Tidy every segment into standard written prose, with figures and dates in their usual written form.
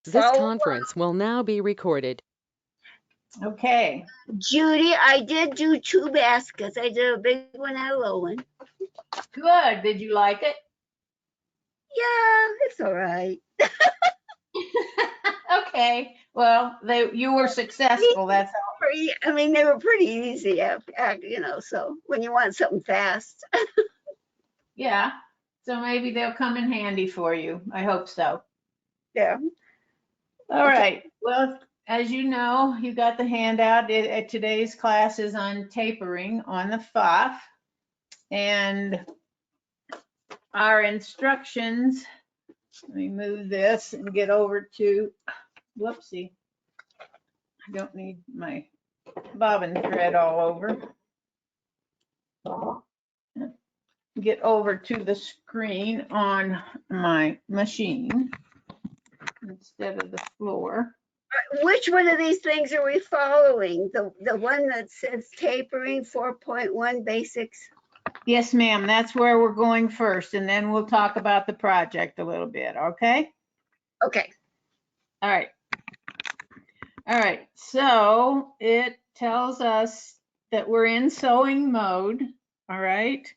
This conference will now be recorded. Okay. Judy, I did do 2 baskets. I did a big one and a little one. Good. Did you like it? Yeah, it's all right. Okay. Well, you were successful. That's all. I mean, they were pretty easy, you know, so when you want something fast. Yeah. So maybe they'll come in handy for you. I hope so. Yeah. All right. Well, as you know, you got the handout. Today's class is on tapering on the Pfaff. And our instructions, let me move this and get over to, whoopsie. I don't need my bobbin thread all over. Get over to the screen on my machine instead of the floor. Which one of these things are we following? The one that says tapering 4.1 basics? Yes, ma'am. That's where we're going first, and then we'll talk about the project a little bit, okay? Okay. All right. All right. So it tells us that we're in sewing mode, all right?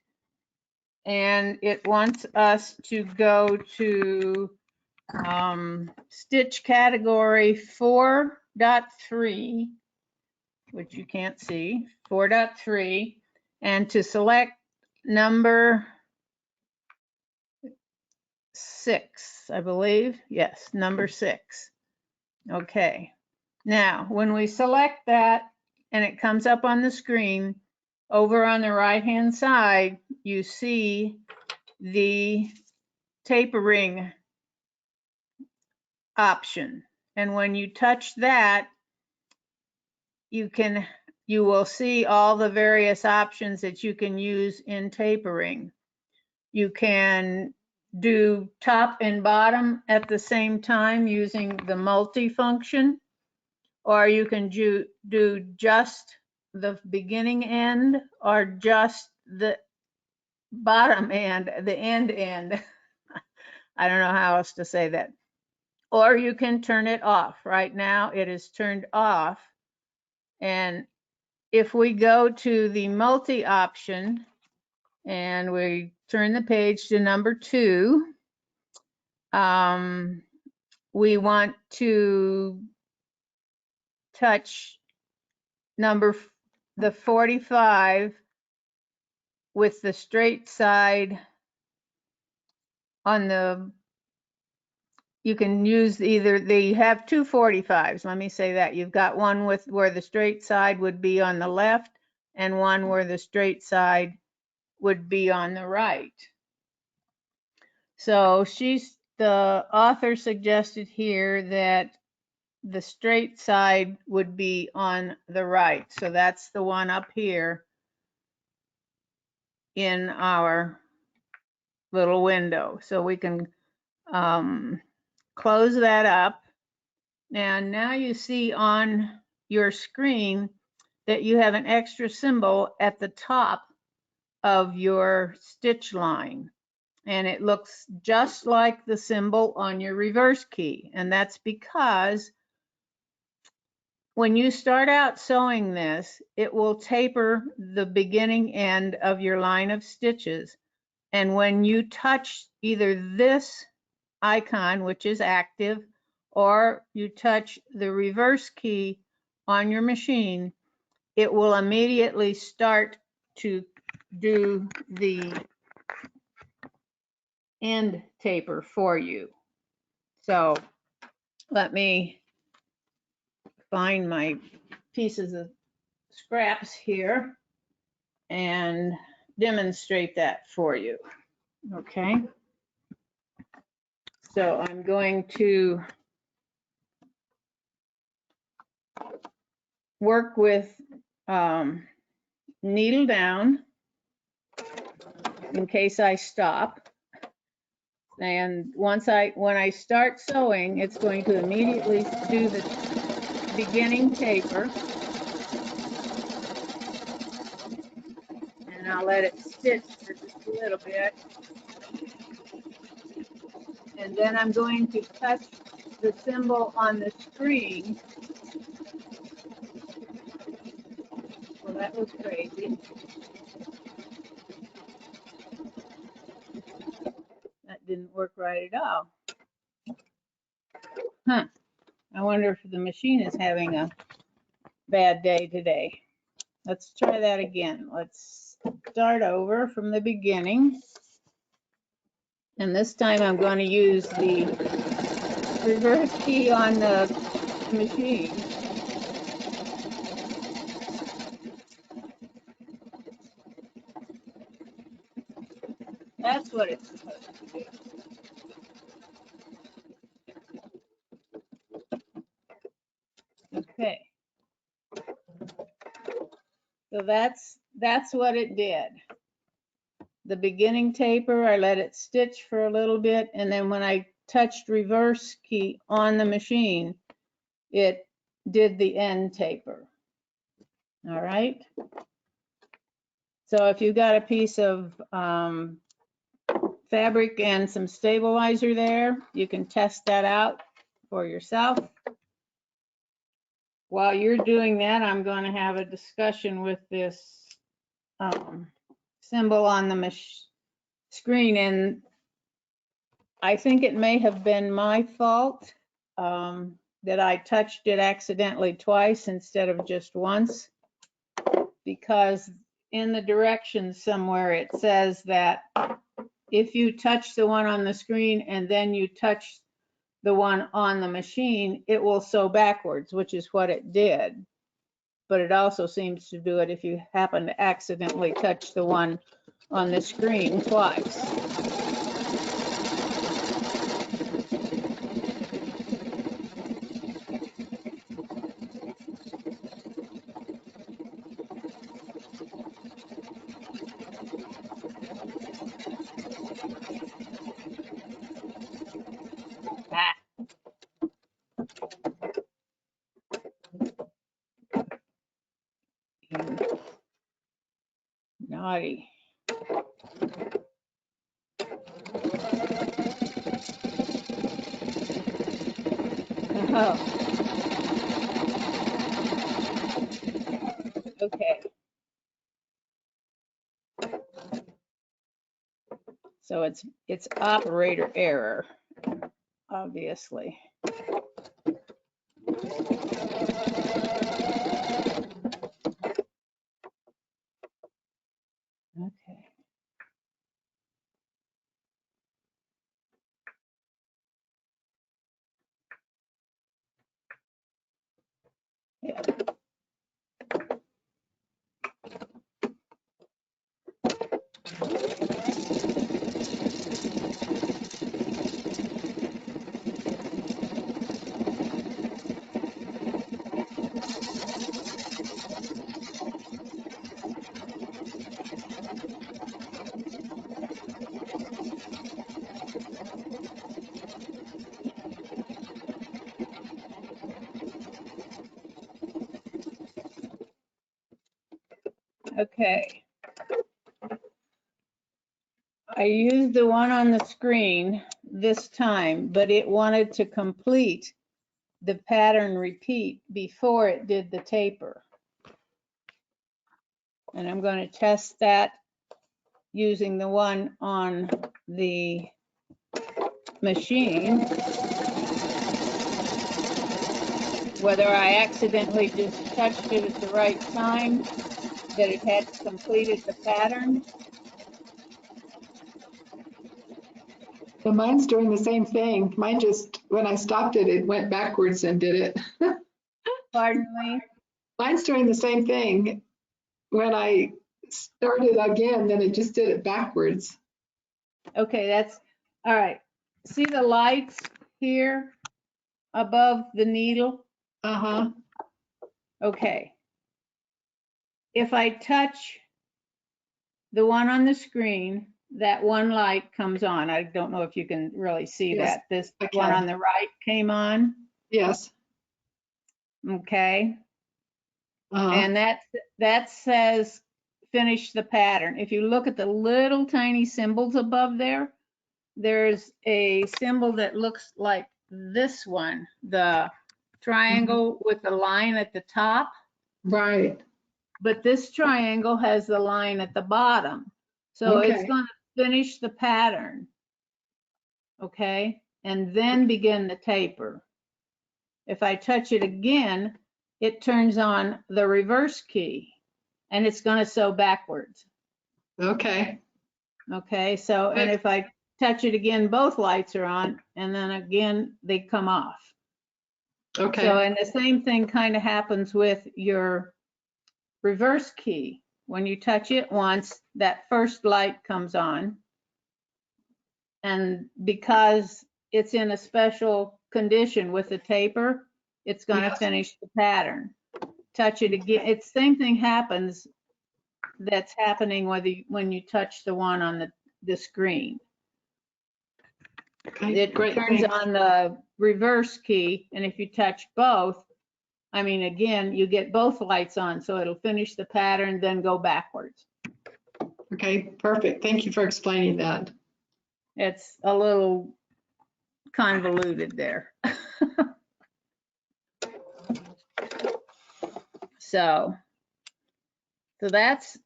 And it wants us to go to stitch category 4.3, which you can't see, 4.3, and to select number 6, I believe. Yes, number 6. Okay. Now, when we select that and it comes up on the screen, over on the right-hand side, you see the tapering option. And when you touch that, you will see all the various options that you can use in tapering. You can do top and bottom at the same time using the function, or you can do just the beginning end or just the bottom end, the end. I don't know how else to say that. Or you can turn it off. Right now it is turned off. And if we go to the multi option and we turn the page to number 2, we want to touch the 45 with the straight side on the, you can use either, they have 2 45s. Let me say that. You've got one with where the straight side would be on the left and one where the straight side would be on the right. So the author suggested here that the straight side would be on the right. So that's the one up here in our little window. So we can close that up. And now you see on your screen that you have an extra symbol at the top of your stitch line. And it looks just like the symbol on your reverse key. And that's because when you start out sewing this, it will taper the beginning end of your line of stitches. And when you touch either this icon, which is active, or you touch the reverse key on your machine, it will immediately start to do the end taper for you. So let me find my pieces of scraps here and demonstrate that for you. Okay. So I'm going to work with needle down in case I stop. And when I start sewing, it's going to immediately do the beginning taper. And I'll let it stitch for just a little bit. And then I'm going to touch the symbol on the screen. Well, that was crazy. That didn't work right at all. Huh. I wonder if the machine is having a bad day today. Let's try that again. Let's start over from the beginning. And this time I'm going to use the reverse key on the machine. That's what it's supposed to do. Okay. So that's what it did. The beginning taper, I let it stitch for a little bit, and then when I touched reverse key on the machine, it did the end taper. All right. So if you've got a piece of fabric and some stabilizer there, you can test that out for yourself. While you're doing that, I'm going to have a discussion with this symbol on the screen, and I think it may have been my fault that I touched it accidentally twice instead of just once, because in the directions somewhere it says that if you touch the one on the screen and then you touch the one on the machine, it will sew backwards, which is what it did. But it also seems to do it if you happen to accidentally touch the one on the screen twice. Ah. Naughty. Oh. Okay. So it's operator error, obviously. Okay. Yeah. Okay. I used the one on the screen this time, but it wanted to complete the pattern repeat before it did the taper. And I'm going to test that using the one on the machine. Whether I accidentally just touched it at the right time, that it had completed the pattern. Well, mine's doing the same thing. Mine just, when I stopped it, it went backwards and did it. Pardon me? Mine's doing the same thing. When I started again, then it just did it backwards. Okay, that's all right. See the lights here above the needle? Uh-huh. Okay. If I touch the one on the screen, that one light comes on. I don't know if you can really see Yes, that. This I one can. on the right came on. Yes. Okay. Uh-huh. And that says finish the pattern. If you look at the little tiny symbols above there, there's a symbol that looks like this one, the triangle with the line at the top, Right. but this triangle has the line at the bottom. So it's Okay. going to finish the pattern, okay, and then begin the taper. If I touch it again, it turns on the reverse key, and it's going to sew backwards. Okay. Okay, so, and if I touch it again, both lights are on, and then again, they come off. Okay. So, and the same thing kind of happens with your reverse key. When you touch it once, that first light comes on. And because it's in a special condition with the taper, it's going to Yes. finish the pattern. Touch it again. It's same thing happens that's happening when you touch the one on the screen. Okay. It Great. turns Thanks. on the reverse key, and if you touch both, I mean, again, you get both lights on, so it'll finish the pattern, then go backwards. Okay. Perfect. Thank you for explaining that. It's a little convoluted there. So that's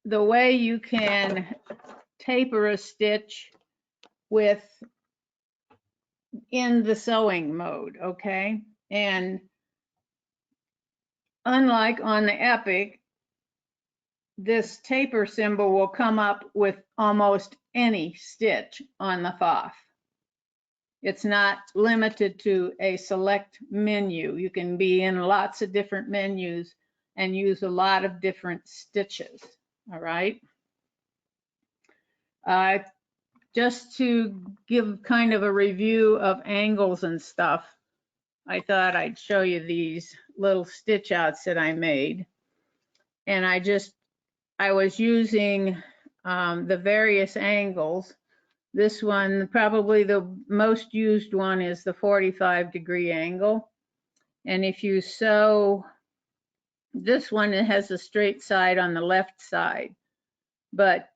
the way you can taper a stitch in the sewing mode, okay? And unlike on the Epic, this taper symbol will come up with almost any stitch on the Pfaff. It's not limited to a select menu. You can be in lots of different menus and use a lot of different stitches, all right? Just to give kind of a review of angles and stuff, I thought I'd show you these little stitch outs that I made. And I was using the various angles. This one, probably the most used one, is the 45-degree angle. And if you sew this one, it has a straight side on the left side, but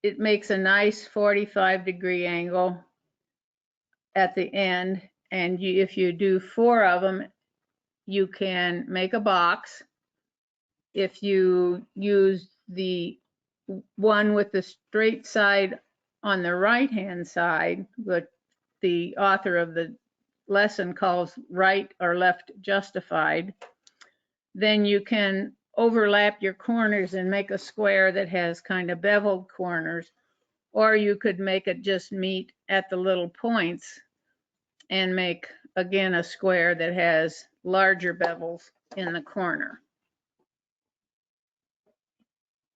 it makes a nice 45-degree angle at the end. And if you do 4 of them, you can make a box. If you use the one with the straight side on the right-hand side, what the author of the lesson calls right or left justified, then you can overlap your corners and make a square that has kind of beveled corners, or you could make it just meet at the little points and make, again, a square that has larger bevels in the corner.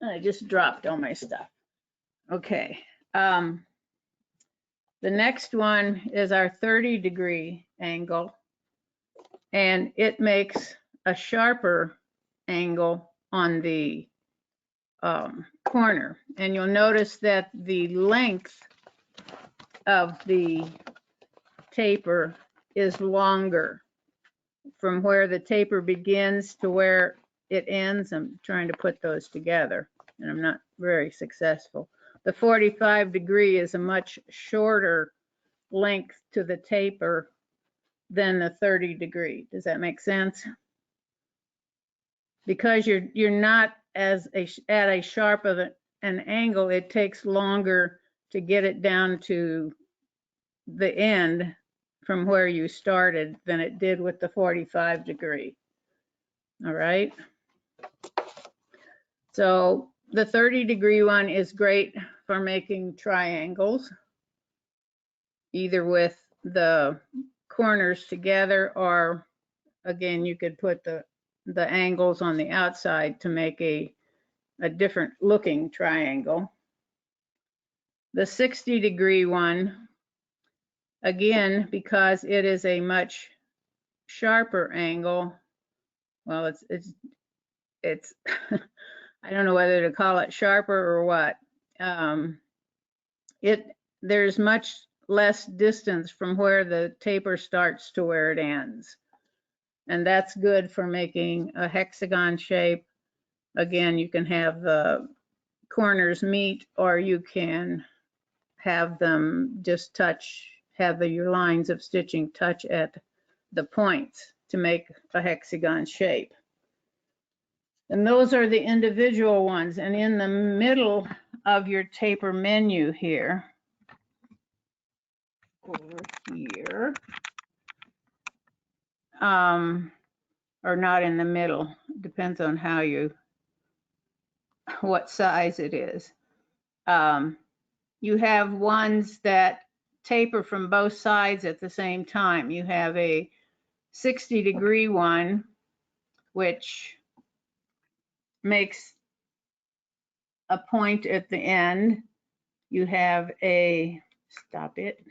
I just dropped all my stuff. Okay. The next one is our 30-degree angle, and it makes a sharper angle on the corner. And you'll notice that the length of the taper is longer from where the taper begins to where it ends. I'm trying to put those together, and I'm not very successful. The 45-degree is a much shorter length to the taper than the 30-degree. Does that make sense? Because you're not at a sharp of an angle, it takes longer to get it down to the end from where you started than it did with the 45-degree. All right. So the 30-degree one is great for making triangles, either with the corners together, or again, you could put the angles on the outside to make a different looking triangle. The 60-degree one, again, because it is a much sharper angle, well, it's I don't know whether to call it sharper or what. There's much less distance from where the taper starts to where it ends. And that's good for making a hexagon shape. Again, you can have the corners meet, or you can have them just touch, have your lines of stitching touch at the points to make a hexagon shape. And those are the individual ones. And in the middle of your taper menu here, over here, or not in the middle, depends on how you, what size it is. You have ones that taper from both sides at the same time. You have a 60-degree one, which makes a point at the end. You have a, stop it.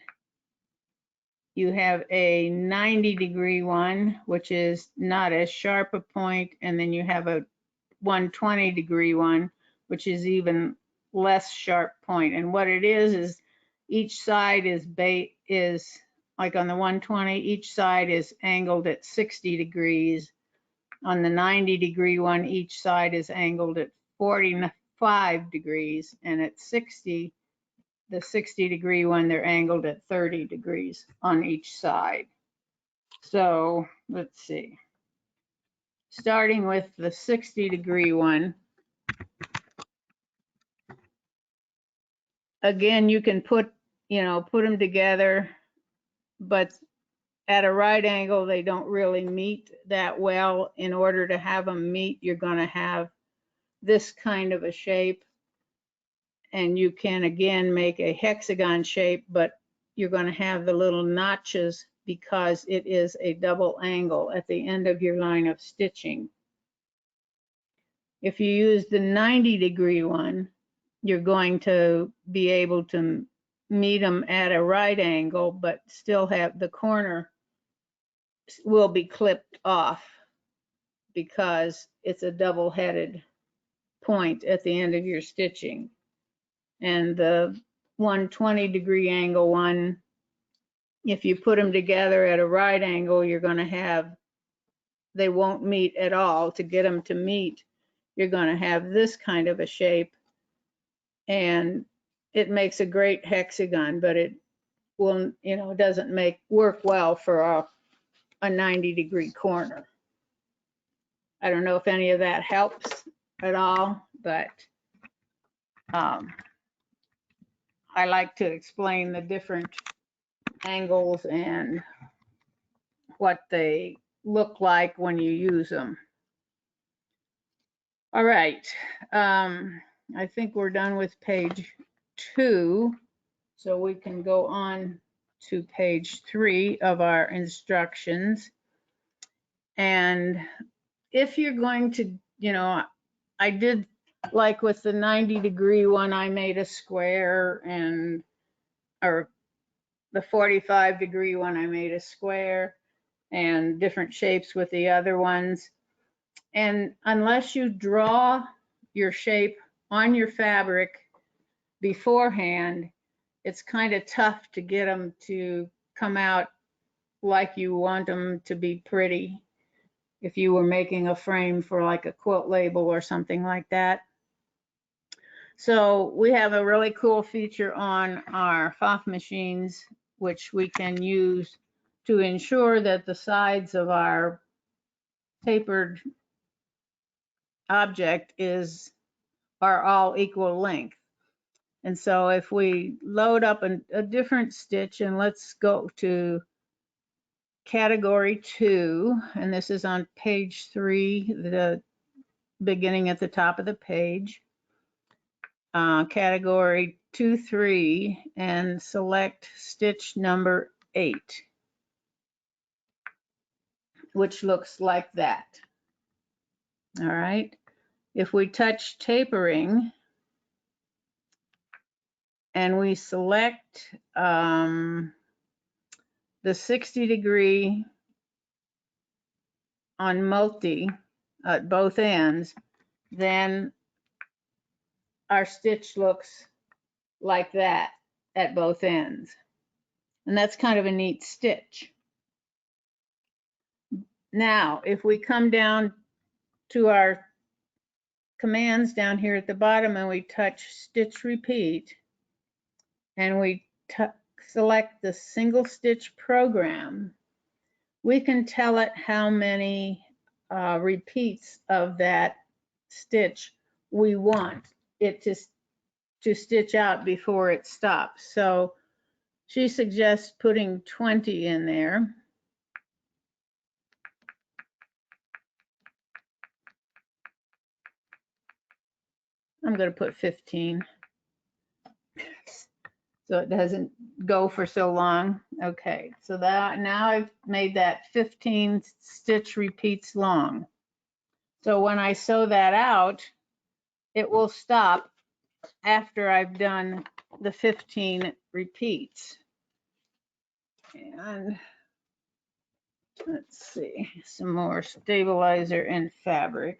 You have a 90-degree one, which is not as sharp a point, and then you have a 120-degree one, which is even less sharp point. And what it is each side is like on the 120, each side is angled at 60 degrees. On the 90-degree one, each side is angled at 45 degrees, and at 60, the 60-degree one, they're angled at 30 degrees on each side. So let's see. Starting with the 60-degree one, again, you can put them together, but at a right angle, they don't really meet that well. In order to have them meet, you're going to have this kind of a shape. And you can, again, make a hexagon shape, but you're going to have the little notches because it is a double angle at the end of your line of stitching. If you use the 90-degree one, you're going to be able to meet them at a right angle, but still have the corner will be clipped off because it's a double-headed point at the end of your stitching. And the 120-degree angle one, if you put them together at a right angle, you're going to have, they won't meet at all. To get them to meet, you're going to have this kind of a shape, and it makes a great hexagon, but it will, doesn't work well for a 90-degree corner. I don't know if any of that helps at all, but I like to explain the different angles and what they look like when you use them. All right, I think we're done with page 2, so we can go on to page 3 of our instructions. And if you're going to, I did, like with the 90-degree one, I made a square, or the 45-degree one, I made a square, and different shapes with the other ones. And unless you draw your shape on your fabric beforehand, it's kind of tough to get them to come out like you want them to be pretty. If you were making a frame for like a quilt label or something like that. So we have a really cool feature on our Pfaff machines, which we can use to ensure that the sides of our tapered object are all equal length. And so if we load up a different stitch, and let's go to category 2, and this is on page 3, the beginning at the top of the page, category 2-3, and select stitch number 8, which looks like that. All right, if we touch tapering and we select the 60-degree on multi at both ends, then our stitch looks like that at both ends. And that's kind of a neat stitch. Now, if we come down to our commands down here at the bottom and we touch stitch repeat, and we select the single stitch program, we can tell it how many repeats of that stitch we want it to stitch out before it stops. So she suggests putting 20 in there. I'm going to put 15 so it doesn't go for so long. Okay, so that now I've made that 15 stitch repeats long. So when I sew that out, it will stop after I've done the 15 repeats. And let's see, some more stabilizer and fabric.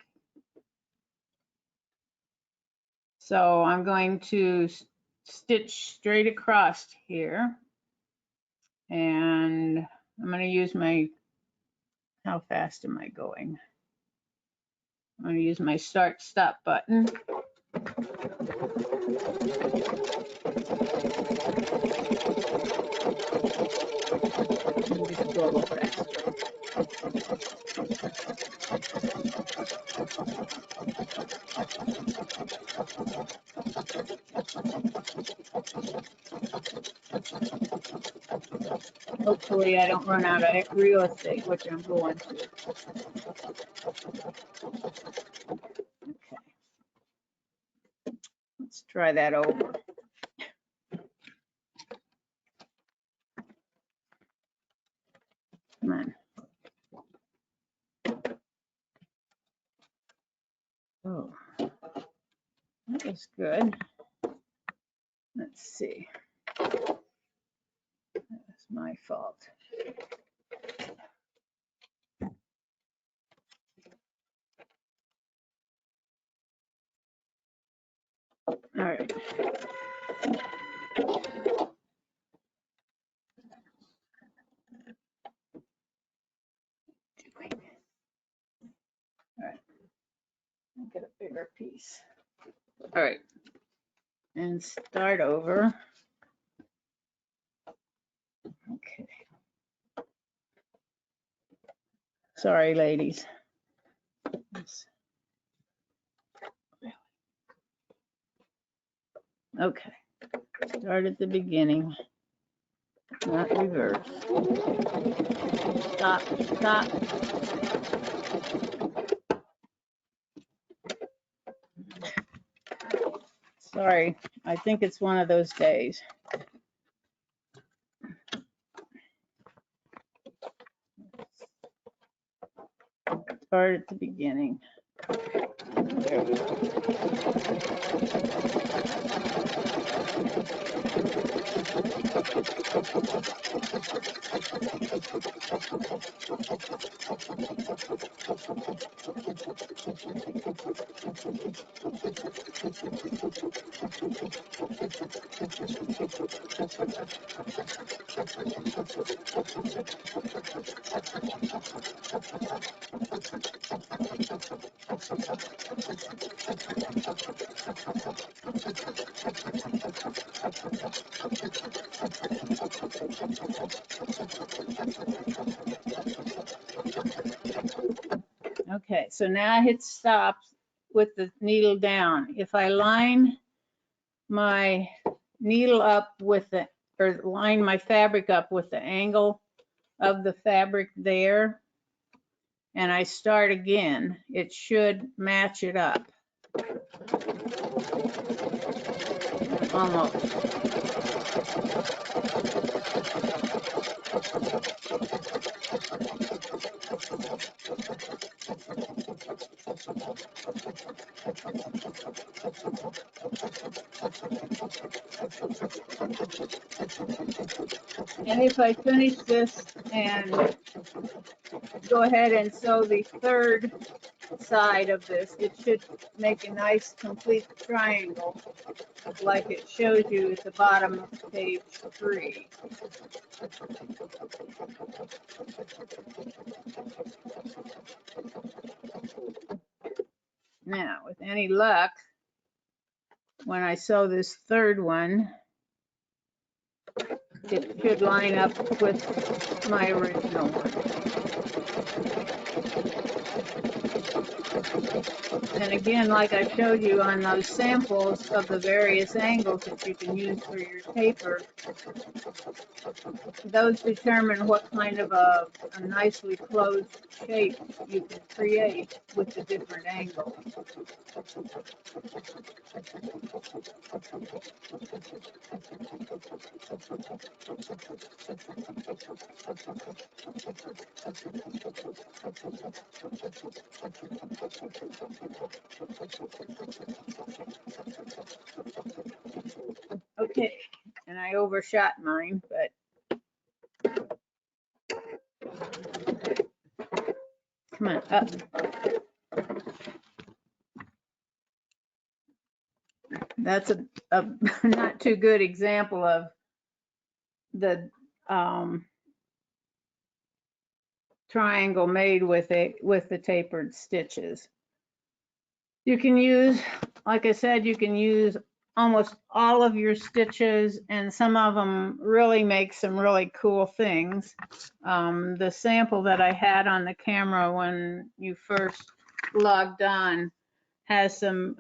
So I'm going to stitch straight across here, and I'm going to use my, how fast am I going? I'm going to use my start stop button. Just go a little faster. Hopefully I don't run out of real estate, which I'm going to. Okay. Let's try that over. Come on. Oh, that was good. Let's see. That's my fault. All right. All right. I'll get a bigger piece. All right. And start over. Okay. Sorry, ladies. Okay. Start at the beginning, not reverse. Stop, stop. Sorry, I think it's one of those days. Start at the beginning. There we go. Okay, so now I hit stop with the needle down. If I line my needle up with the, or line my fabric up with the angle of the fabric there, and I start again, it should match it up. Almost. And if I finish this and go ahead and sew the third side of this, it should make a nice complete triangle like it shows you at the bottom of page 3. Now, with any luck, when I sew this third one, It should line up with my original one. And again, like I showed you on those samples of the various angles that you can use for your taper, those determine what kind of a nicely closed shape you can create with the different angles. Okay, and I overshot mine, but come on, up. That's a not too good example of the triangle made with the tapered stitches. You can use, like I said, you can use almost all of your stitches, and some of them really make some really cool things. The sample that I had on the camera when you first logged on has some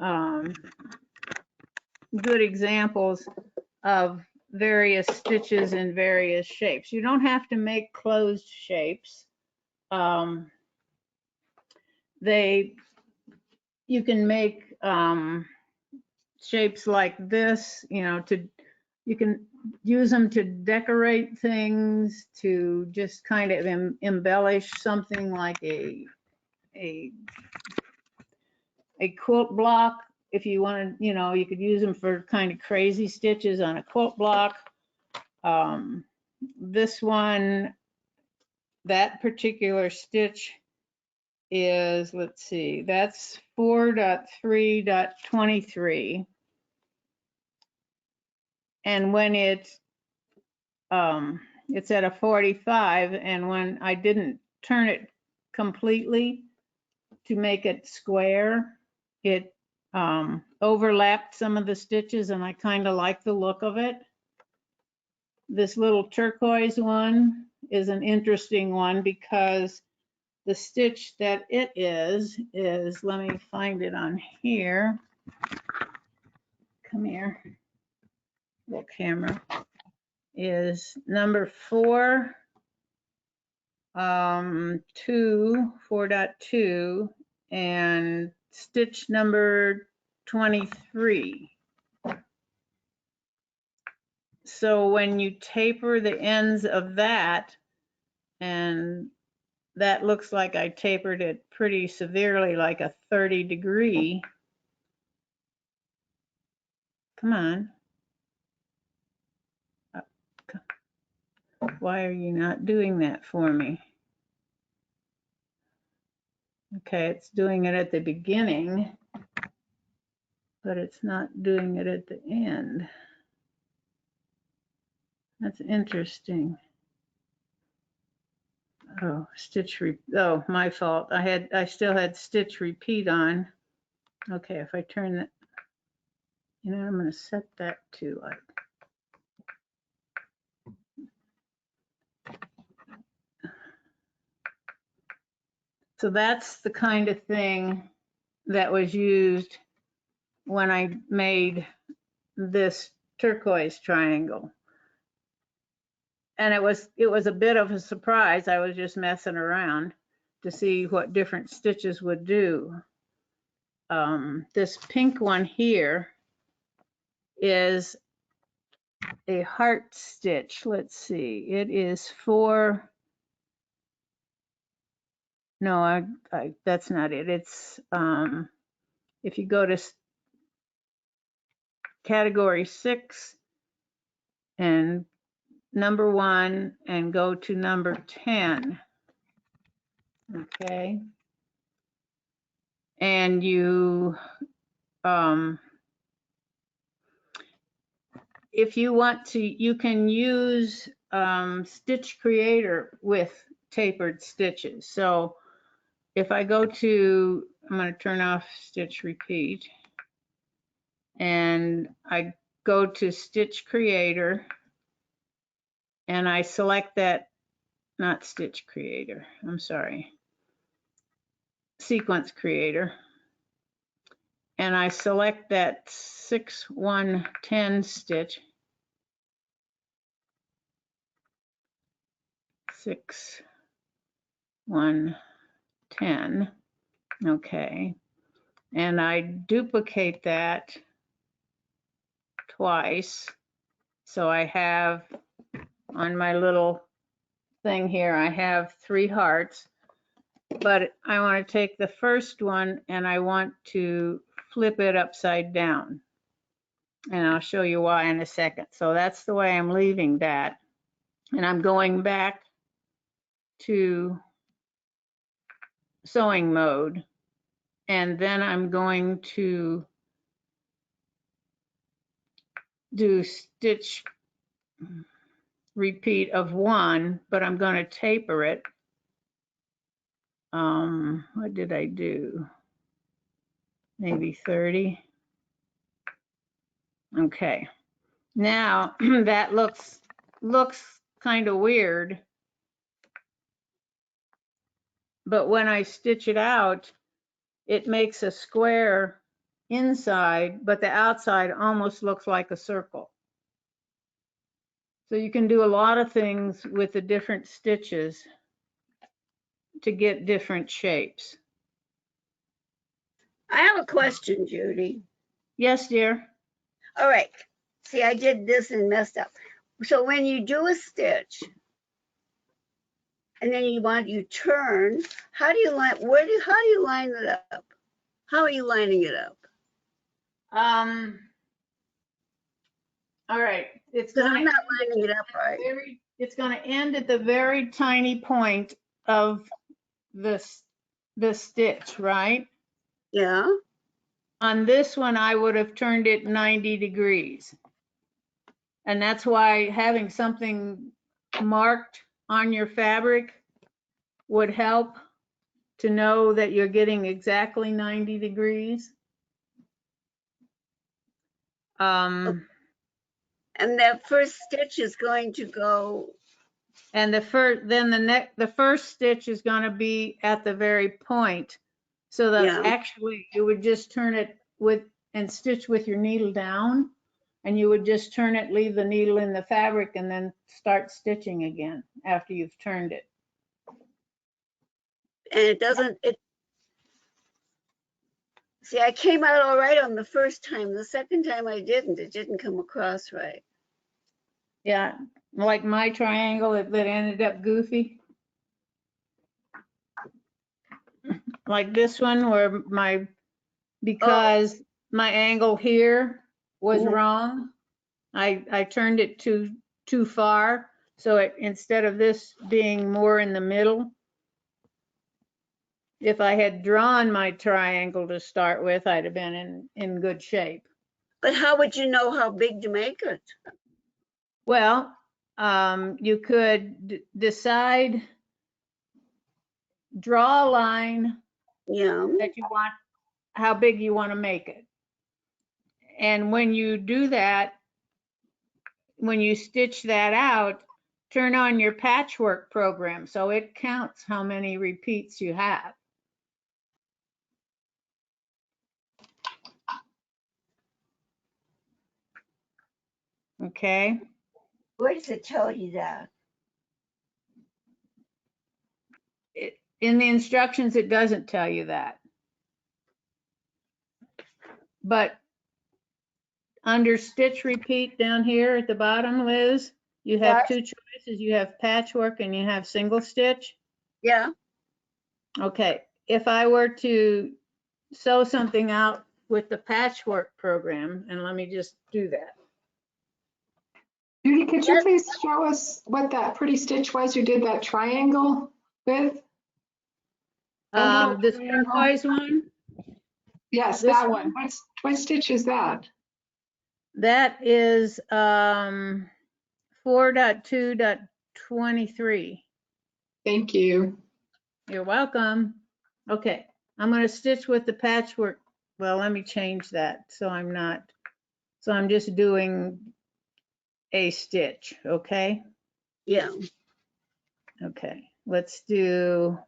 good examples of various stitches in various shapes. You don't have to make closed shapes. You can make shapes like this, you can use them to decorate things, to just kind of embellish something like a quilt block. If you want to, you could use them for kind of crazy stitches on a quilt block. This one, that particular stitch is, let's see, that's 4.3.23. And when it's at a 45, and when I didn't turn it completely to make it square, it overlapped some of the stitches, and I kind of like the look of it. This little turquoise one is an interesting one because the stitch that it is, let me find it on here. Come here, little camera. Is number 4.2, and stitch number 23. So when you taper the ends of that, and that looks like I tapered it pretty severely, like a 30-degree. Come on. Why are you not doing that for me? Okay, it's doing it at the beginning, but it's not doing it at the end. That's interesting. Oh, oh, my fault. I still had stitch repeat on. Okay, if I turn that, I'm going to set that to like. So that's the kind of thing that was used when I made this turquoise triangle. And it was a bit of a surprise. I was just messing around to see what different stitches would do. This pink one here is a heart stitch. Let's see, it is for, no, that's not it. It's, if you go to category 6 and number 1 and go to number 10, okay, and you if you want to, you can use Stitch Creator with tapered stitches. So if I go to, I'm going to turn off Stitch Repeat, and I go to Stitch Creator, and I select that, not Stitch Creator, I'm sorry, Sequence Creator. And I select that 6, 1, 10 stitch. 6, 1, 10. Okay. And I duplicate that twice. So I have on my little thing here, I have 3 hearts, but I want to take the first one and I want to flip it upside down. And I'll show you why in a second. So that's the way I'm leaving that. And I'm going back to sewing mode. And then I'm going to do stitch repeat of 1, but I'm going to taper it. What did I do? Maybe 30. Okay. Now that looks kind of weird, but when I stitch it out, it makes a square inside, but the outside almost looks like a circle. So you can do a lot of things with the different stitches to get different shapes. I have a question, Judy. Yes, dear. All right. See, I did this and messed up. So when you do a stitch and then you turn, how do you line, how do you line it up? How are you lining it up? All right. Because I'm not lining it up right. It's going to end at the very tiny point of the stitch, right? Yeah. On this one, I would have turned it 90 degrees. And that's why having something marked on your fabric would help to know that you're getting exactly 90 degrees. And that first stitch is going to go. And the first stitch is going to be at the very point. So that Yeah. actually you would just turn it and stitch with your needle down, and you would just turn it, leave the needle in the fabric, and then start stitching again after you've turned it. And it doesn't, see, I came out all right on the first time. The second time I didn't. It didn't come across right. Yeah, like my triangle that ended up goofy. Like this one where because my angle here was wrong. I turned it too far. So instead of this being more in the middle, if I had drawn my triangle to start with, I'd have been in good shape. But how would you know how big to make it? Well, you could decide, draw a line that you want, how big you want to make it. And when you do that, when you stitch that out, turn on your patchwork program so it counts how many repeats you have. Okay. Where does it tell you that? In the instructions, it doesn't tell you that. But under stitch repeat down here at the bottom, Liz, you have 2 choices. You have patchwork and you have single stitch. Yeah. Okay. If I were to sew something out with the patchwork program, and let me just do that. Judy, could you please show us what that pretty stitch was you did that triangle with? This turquoise one? Yes, This that one. What stitch is that? That is 4.2.23. Thank you. You're welcome. Okay, I'm going to stitch with the patchwork. Well, let me change that so I'm just doing a stitch, okay? Yeah. Okay, let's do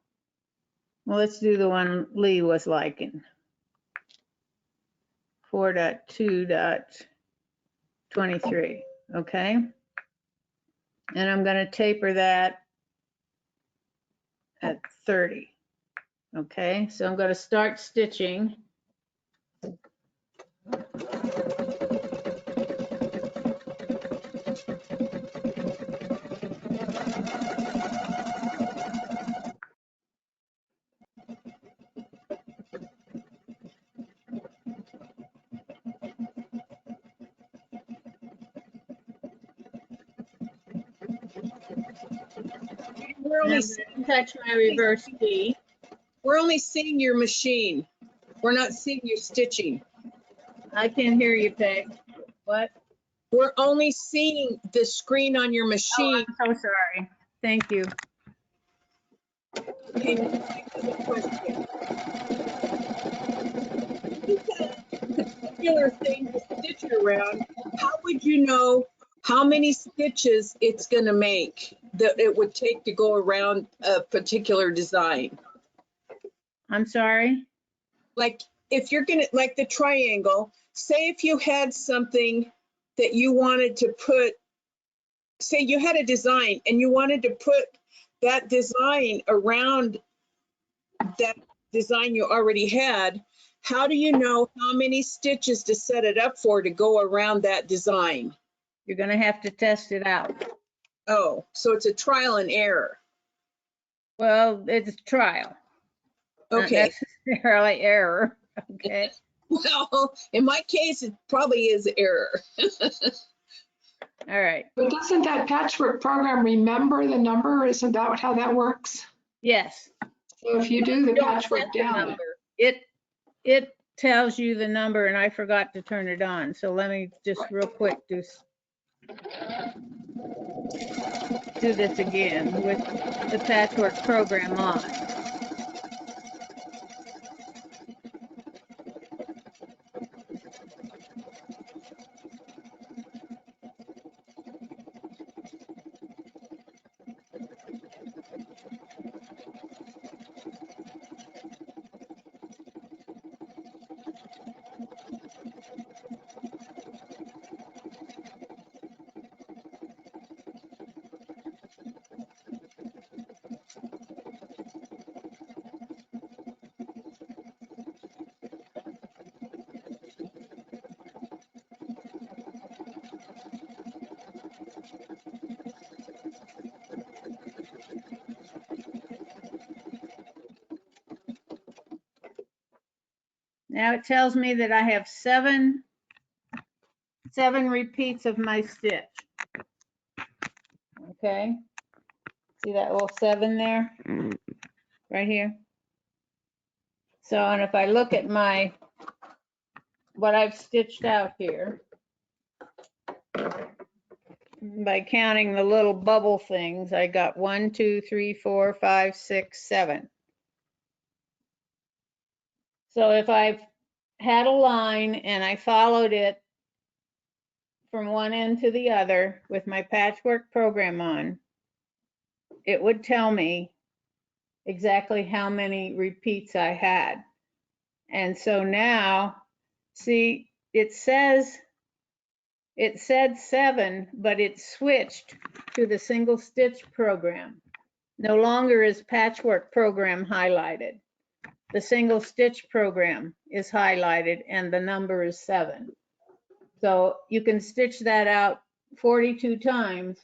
the one Lee was liking. 4.2.23, okay? And I'm gonna taper that at 30, okay? So I'm gonna start stitching. We're And only, I'm gonna touch my reverse key. we're only seeing your machine. We're not seeing you stitching. I can't hear you, Peg. What? We're only seeing the screen on your Oh, machine. I'm so sorry. Thank you. Okay, back to the question. You've got a particular thing to stitch around. How would you know how many stitches it's gonna make that it would take to go around a particular design? I'm sorry. Like if you're gonna, like the triangle, say if you had something that you wanted to put, say you had a design and you wanted to put that design around that design you already had, how do you know how many stitches to set it up for to go around that design? You're gonna have to test it out. Oh, so it's a trial and error. Well, it's a trial, not Okay. necessarily error. Okay. Well, in my case, it probably is error. All right. But doesn't that patchwork program remember the number? Isn't that how that works? Yes. So if you do the Don't set patchwork the down, number. It tells you the number, and I forgot to turn it on. So let me just real quick do this again with the patchwork program on. Now it tells me that I have seven repeats of my stitch. Okay. See that little 7 there? Right here. So, and if I look at what I've stitched out here, by counting the little bubble things, I got 1, 2, 3, 4, 5, 6, 7. So if I've had a line and I followed it from one end to the other with my patchwork program on, it would tell me exactly how many repeats I had. And so now, see, it said 7, but it switched to the single stitch program. No longer is patchwork program highlighted. The single stitch program is highlighted and the number is 7. So you can stitch that out 42 times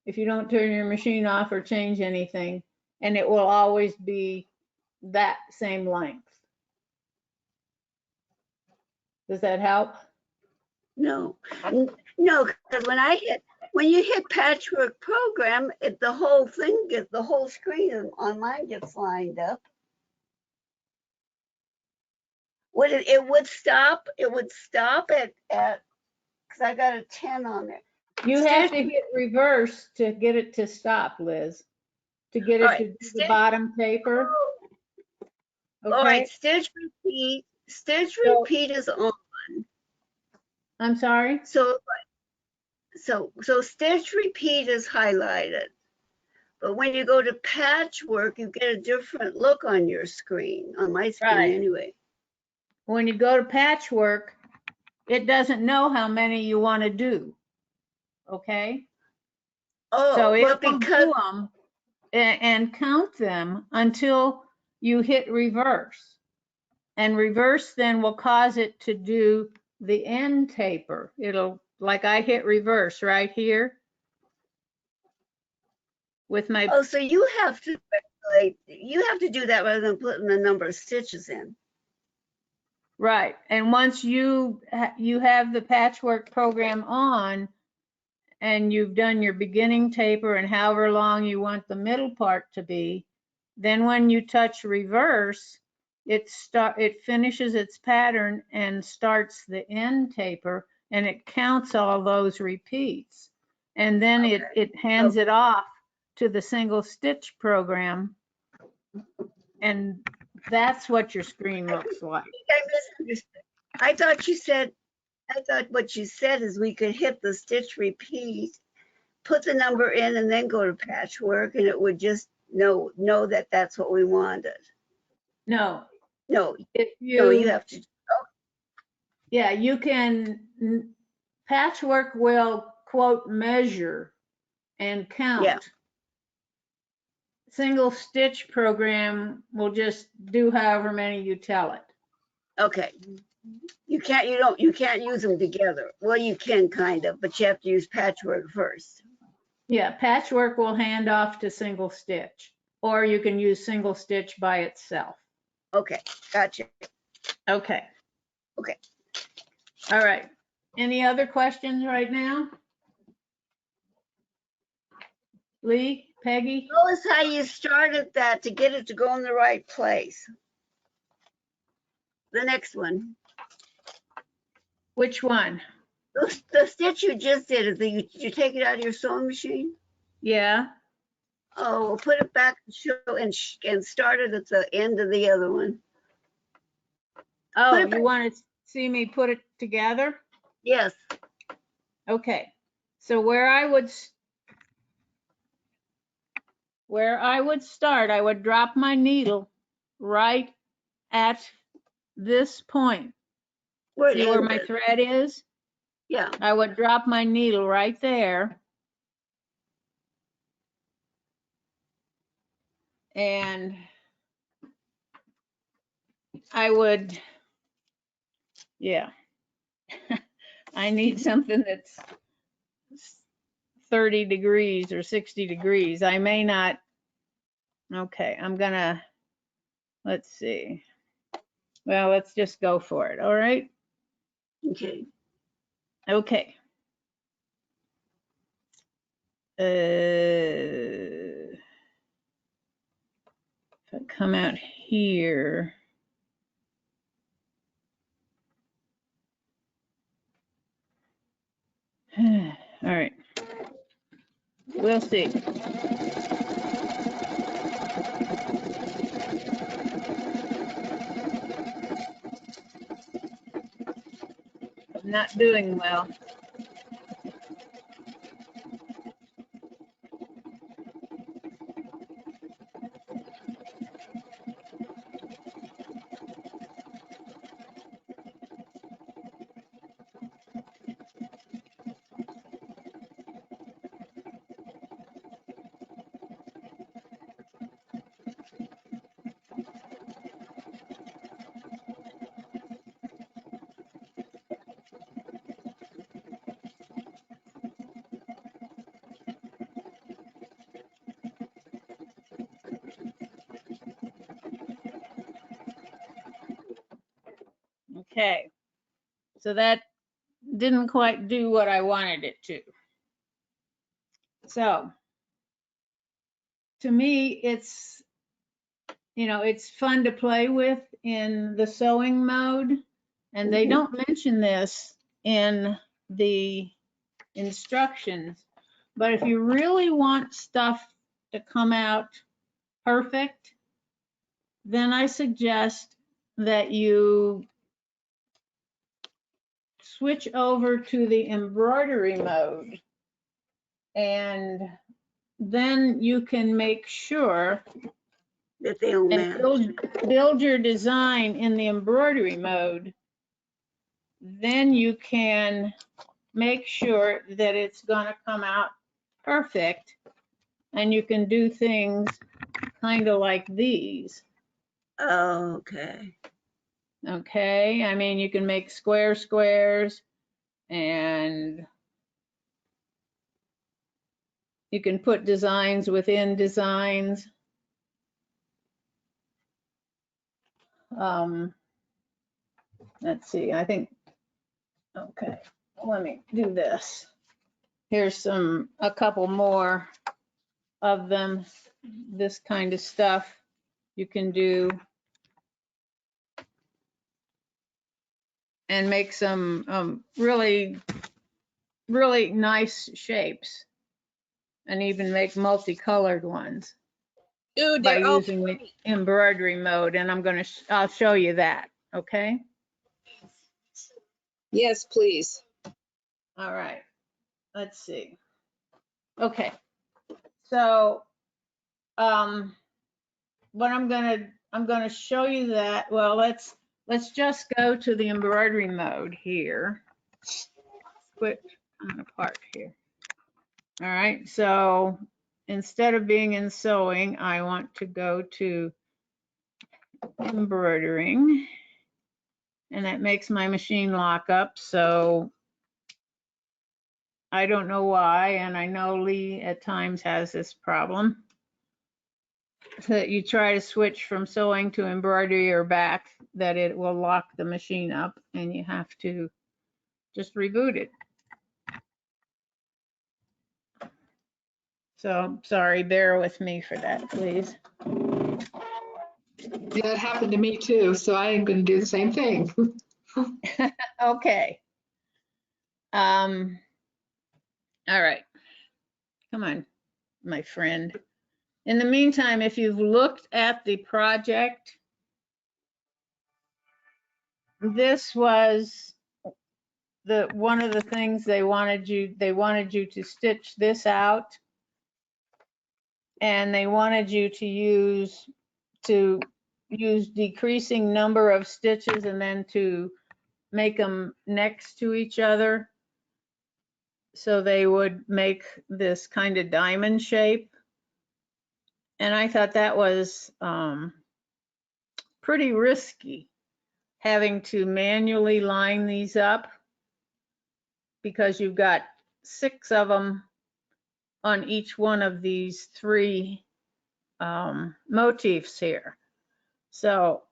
if you don't turn your machine off or change anything, and it will always be that same length. Does that help? No, no, because when you hit patchwork program, the whole screen on mine gets lined up. It would stop at, because I got a 10 on there. You have to hit reverse to get it to stop, Liz, to get it All right, to do the bottom taper. All right, Okay, stitch repeat So- is on. I'm sorry. So So stitch repeat is highlighted. But when you go to patchwork, you get a different look on your screen, on my screen Right. anyway. When you go to patchwork, it doesn't know how many you want to do. Okay? So Oh, it but will because, do them and count them until you hit reverse. And reverse then will cause it to do the end taper. It'll, like I hit reverse right here with my, oh, so you have to regulate, you have to do that rather than putting the number of stitches in. right. And once you have the patchwork program on and you've done your beginning taper and however long you want the middle part to be, then when you touch reverse, it finishes its pattern and starts the end taper, and it counts all those repeats. And then it hands it off to the single stitch program. And that's what your screen looks like. I misunderstood. I thought what you said is we could hit the stitch repeat, put the number in, and then go to patchwork, and it would just know that that's what we wanted. No, No, if no, you you, have to. yeah, you can, patchwork will quote measure and count. Yeah. Single stitch program will just do however many you tell it. Okay. You can't use them together. Well, you can kind of, but you have to use patchwork first. Yeah, patchwork will hand off to single stitch, or you can use single stitch by itself. Okay, gotcha. Okay. Okay. All right. Any other questions right now? Lee, Peggy? Notice how you started that to get it to go in the right place. The next one. Which one? The stitch you just did, did you take it out of your sewing machine? Yeah. Oh, well, put it back and start it at the end of the other one. Oh, Put it you back. want to see me put it together? Yes. Okay. So where I would start, I would drop my needle right at this point. Where it See where my ended. thread is? Yeah. I would drop my needle right there. And I would, yeah. I need something that's 30 degrees or 60 degrees. I may not, okay, I'm gonna, let's see. Well, let's just go for it, all right? Okay. Okay. If I come out here. All right. We'll see. I'm not doing well. Okay. So that didn't quite do what I wanted it to. So to me, it's, it's fun to play with in the sewing mode. And they don't mention this in the instructions, but if you really want stuff to come out perfect, then I suggest that you switch over to the embroidery mode. And then you can make sure That they don't and match. build your design in the embroidery mode. Then you can make sure that it's gonna come out perfect. And you can do things kind of like these. Oh, okay. Okay, I mean, you can make squares, and you can put designs within designs. Let's see, I think, okay, let me do this. Here's a couple more of them, this kind of stuff you can do. And make some really, really nice shapes. And even make multicolored ones Ooh, by they're all using the pretty. embroidery mode. And I'll show you that, okay? Yes, please. All right, let's see. Okay, so what I'm gonna show you that. Well, let's just go to the embroidery mode here. Quit apart here. All right, so instead of being in sewing, I want to go to embroidering, and that makes my machine lock up. So I don't know why, and I know Lee at times has this problem. That you try to switch from sewing to embroidery or back, that it will lock the machine up, and you have to just reboot it. So sorry, bear with me for that, please. Yeah, it happened to me too, so I am going to do the same thing. Okay. All right. Come on, my friend. In the meantime, if you've looked at the project, this was one of the things they wanted you to stitch this out, and they wanted you to use decreasing number of stitches and then to make them next to each other. So they would make this kind of diamond shape. And I thought that was pretty risky, having to manually line these up, because you've got 6 of them on each one of these 3 motifs here. So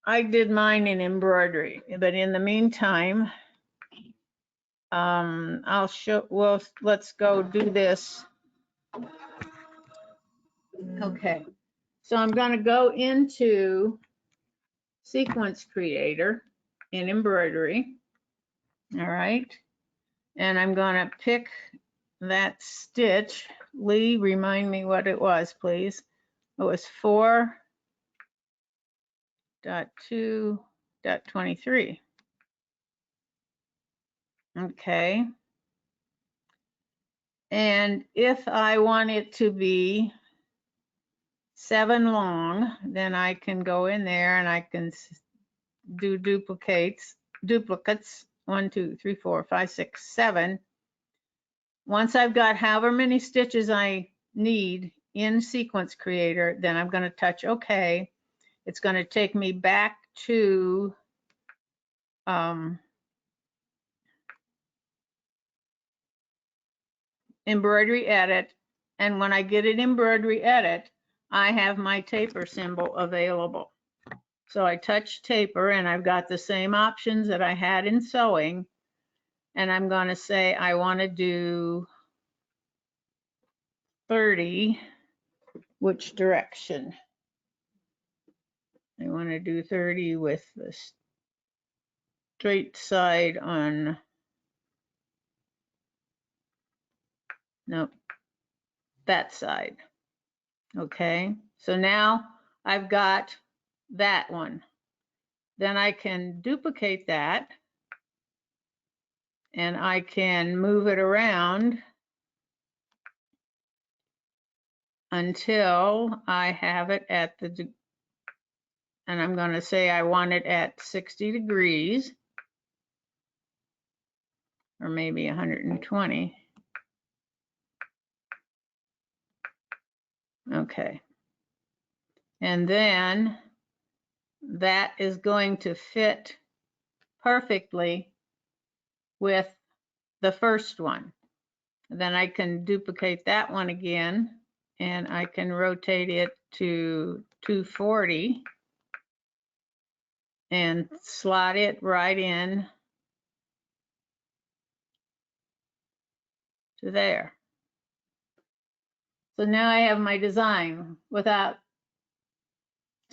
I did mine in embroidery, but in the meantime, let's go do this. Okay, so I'm going to go into Sequence Creator in embroidery. All right, and I'm going to pick that stitch. Lee, remind me what it was, please. It was 4.2.23. Okay. And if I want it to be 7 long, then I can go in there and I can do duplicates. 1, 2, 3, 4, 5, 6, 7. Once I've got however many stitches I need in Sequence Creator, then I'm going to touch OK. It's going to take me back to embroidery edit. And when I get an embroidery edit, I have my taper symbol available. So I touch taper and I've got the same options that I had in sewing. And I'm going to say I want to do 30. Which direction? I want to do 30 with the straight side on, no, that side. Okay, so now I've got that one. Then I can duplicate that and I can move it around until I have it at the, and I'm going to say I want it at 60 degrees, or maybe 120. Okay. And then that is going to fit perfectly with the first one. Then I can duplicate that one again, and I can rotate it to 240 and slot it right in to there. So now I have my design without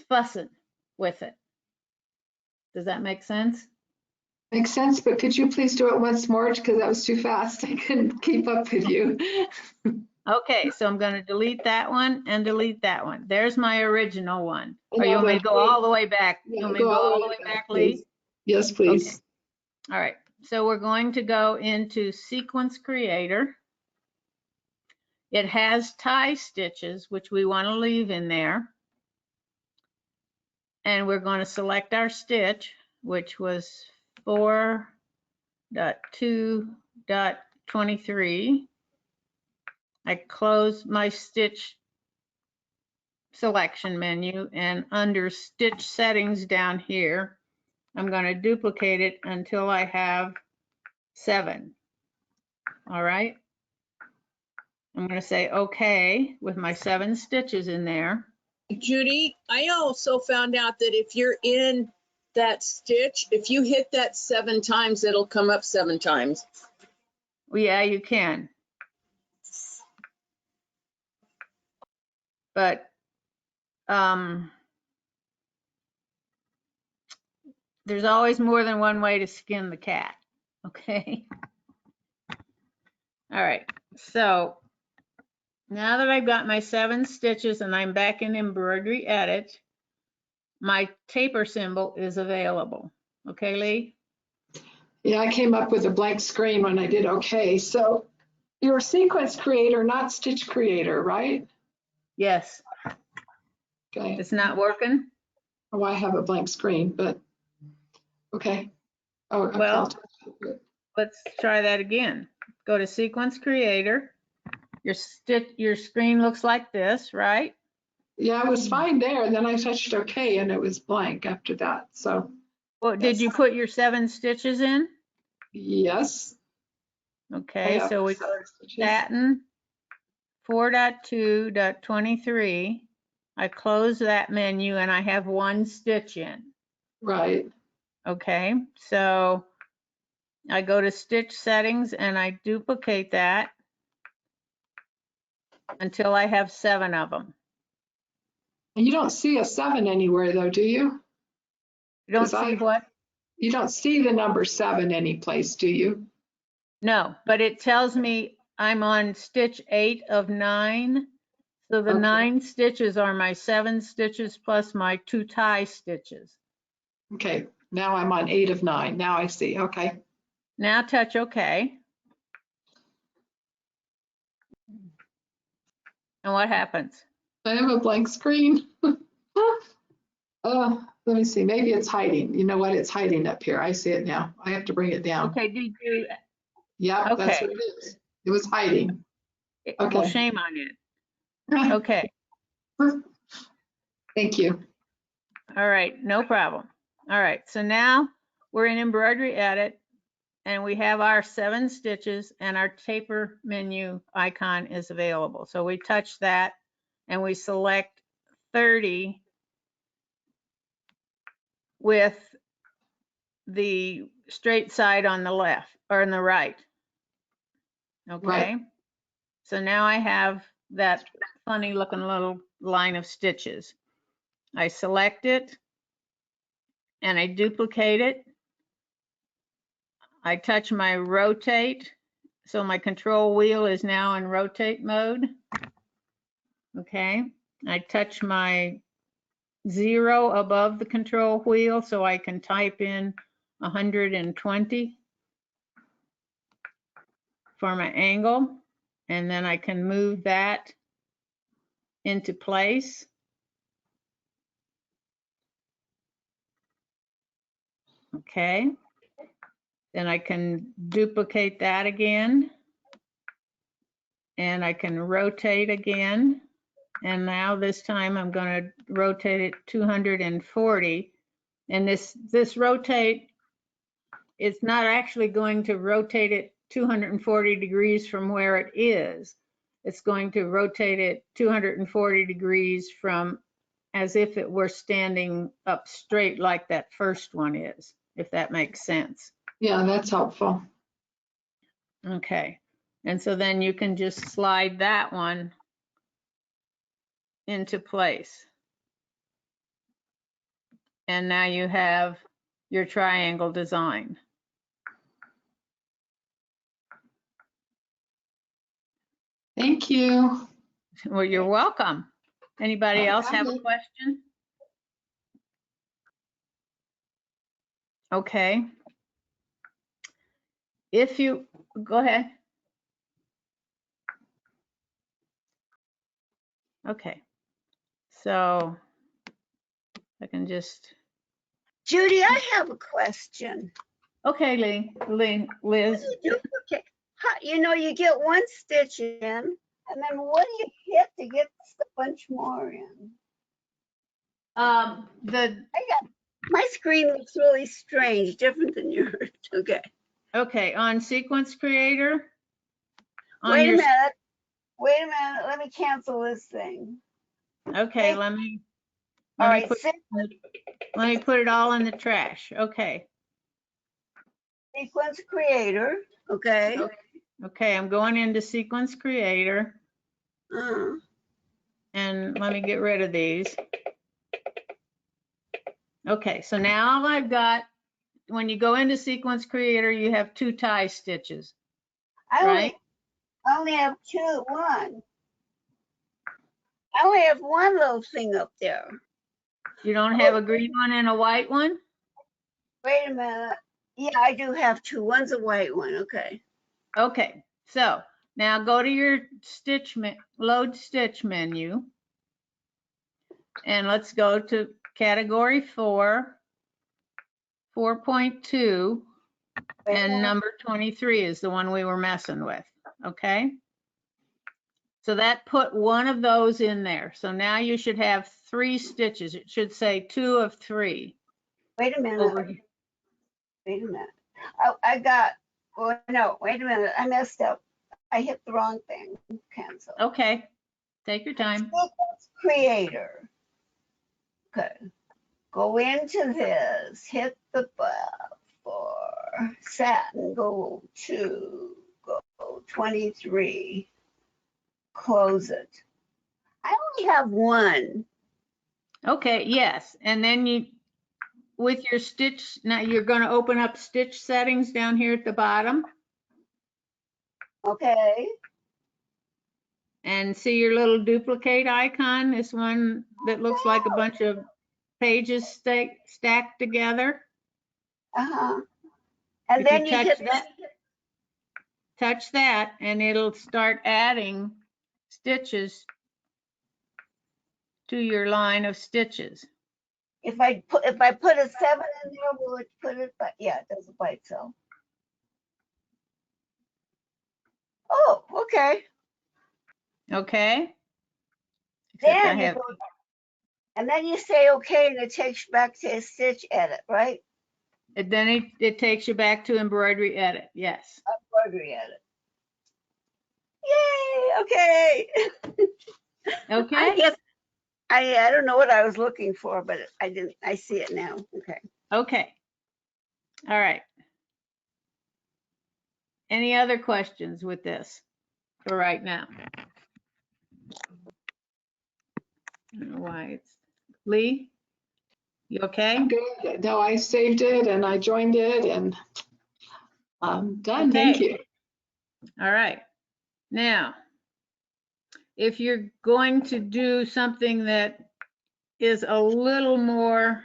fussing with it. Does that make sense? Makes sense, but could you please do it once more because that was too fast. I couldn't keep up with you. Okay, so I'm going to delete that one and delete that one. There's my original one. I Or you know, want me to but go all the way back? yeah, You want me to go all the way back, Lee? please. Yes, please. Okay. All right, so we're going to go into Sequence Creator. It has tie stitches, which we want to leave in there. And we're going to select our stitch, which was 4.2.23. I close my stitch selection menu, and under stitch settings down here, I'm going to duplicate it until I have 7. All right. I'm going to say OK with my 7 stitches in there. Judy, I also found out that if you're in that stitch, if you hit that 7 times, it'll come up 7 times. Well, yeah, you can. But there's always more than one way to skin the cat. Okay. All right. So now that I've got my 7 stitches and I'm back in embroidery edit, my taper symbol is available. Okay, Lee? Yeah, I came up with a blank screen when I did okay. So you're a sequence creator, not stitch creator, right? Yes. Okay. It's not working? Oh, I have a blank screen, but okay. Oh, okay. Well, let's try that again. Go to Sequence Creator. Your screen looks like this, right? Yeah, I was fine there. And then I touched okay and it was blank after that. So Well, did you put your 7 stitches in? yes. Okay, so we go to satin 4.2.23. I close that menu and I have 1 stitch in. Right. Okay, so I go to stitch settings and I duplicate that until I have 7 of them. And you don't see a 7 anywhere though, do you? You don't see what? You don't see the number 7 anyplace, do you? No, but it tells me I'm on stitch 8 of 9. So the Okay. 9 stitches are my 7 stitches plus my 2 tie stitches. Okay, now I'm on 8 of 9. Now I see. Okay. Now touch OK. And what happens? I have a blank screen. Let me see. Maybe it's hiding. You know what? It's hiding up here. I see it now. I have to bring it down. Okay, did you? Yep, Okay. that's what it is. It was hiding. Okay. Well, shame on it. Okay. Thank you. All right, no problem. All right, so now we're in embroidery edit and we have our 7 stitches and our taper menu icon is available. So we touch that and we select 30 with the straight side on the left or on the right. Okay. Right. So now I have that funny looking little line of stitches. I select it and I duplicate it. I touch my rotate. So my control wheel is now in rotate mode. Okay. I touch my 0 above the control wheel so I can type in 120 for my angle. And then I can move that into place. Okay. Then I can duplicate that again. And I can rotate again. And now this time I'm going to rotate it 240. And this rotate, it's not actually going to rotate it 240 degrees from where it is. It's going to rotate it 240 degrees from as if it were standing up straight like that first one is, if that makes sense. Yeah, that's helpful. Okay. And so then you can just slide that one into place. And now you have your triangle design. Thank you. Well, you're welcome. Anybody else have a question? Okay. If you, go ahead. Okay. So I can just, Judy, I have a question. okay, Liz. Okay. You know, you get one stitch in, and then what do you hit to get a bunch more in? My screen looks really strange, different than yours. Okay. On Sequence Creator. Wait a minute. Wait a minute. Let me cancel this thing. Okay, let me put it all in the trash. Okay. Sequence Creator. Okay. Okay, I'm going into Sequence Creator. Uh-huh. And let me get rid of these. Okay, so now I've got, when you go into Sequence Creator, you have 2 tie stitches, right? I only have one. I only have one little thing up there. You don't have a green one and a white one? Wait a minute. Yeah, I do have 2. One's a white one. Okay. Okay, so now go to your load stitch menu. And let's go to category 4, 4.2, and number 23 is the one we were messing with, okay? So that put one of those in there. So now you should have 3 stitches. It should say 2 of 3. Wait a minute. Over here. Wait a minute. I got, oh no, wait a minute. I messed up. I hit the wrong thing. Cancel. Okay, take your time. Sequence Creator. Okay. Go into this, hit the button for satin, go to, go 23, close it. I only have one. Okay, yes, and then you, with your stitch, now you're going to open up stitch settings down here at the bottom. Okay. And see your little duplicate icon, this one that looks like a bunch of pages stacked together. Uh-huh. And If then you you hit touch that, and it'll start adding stitches to your line of stitches. if I put a 7 in there, will it put it? But yeah, it does it by itself. Oh, okay. Okay. Then you go, and then you say okay, and it takes you back to a stitch edit, right? And then it takes you back to embroidery edit. Yes. Embroidery edit. Yay! Okay. Okay. I guess I don't know what I was looking for, but I didn't. I see it now. Okay. Okay. All right. Any other questions with this for right now? I don't know why it's Lee. You okay? I'm good. No, I saved it and I joined it and I'm done. Okay. Thank you. All right. Now, if you're going to do something that is a little more,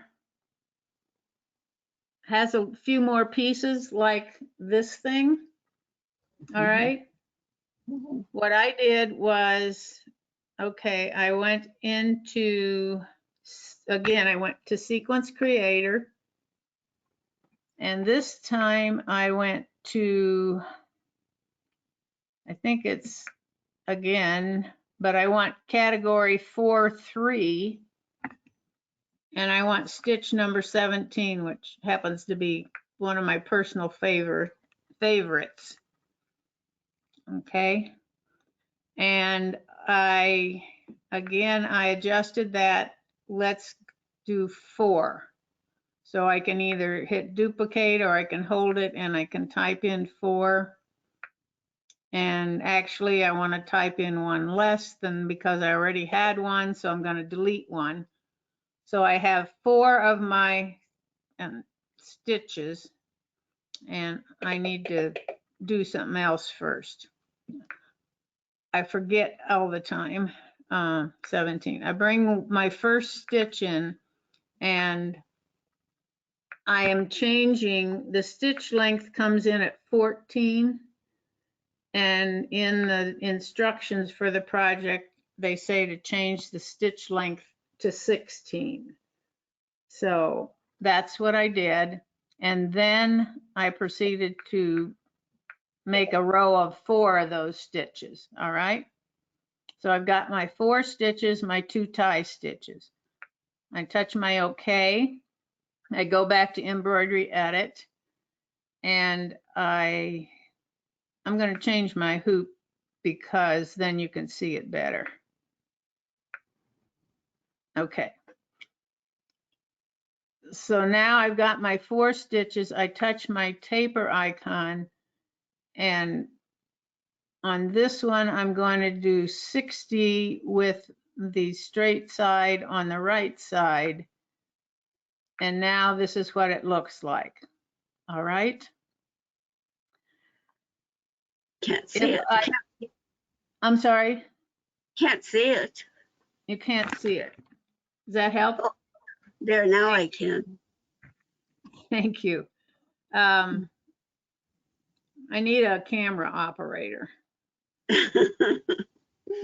has a few more pieces like this thing, all right? What I did was Okay, I went into, again, I went to Sequence Creator. And this time I went to, I think it's again, but I want category 4-3. And I want stitch number 17, which happens to be one of my personal favorites. Okay. And I adjusted that. Let's do 4. So I can either hit duplicate or I can hold it and I can type in 4. And actually I want to type in one less than, because I already had one, so I'm going to delete one. So I have 4 of my stitches, and I need to do something else first. I forget all the time. 17. I bring my first stitch in, and I am changing, the stitch length comes in at 14, and in the instructions for the project, they say to change the stitch length to 16. So that's what I did. And then I proceeded to make a row of 4 of those stitches. All right. So I've got my 4 stitches, my 2 tie stitches. I touch my OK. I go back to embroidery edit, and I'm going to change my hoop because then you can see it better. Okay. So now I've got my 4 stitches. I touch my taper icon, and on this one, I'm going to do 60 with the straight side on the right side. And now this is what it looks like. All right. Can't see it. I'm sorry. Can't see it. You can't see it. Does that help? Oh, there, now I can. Thank you. I need a camera operator.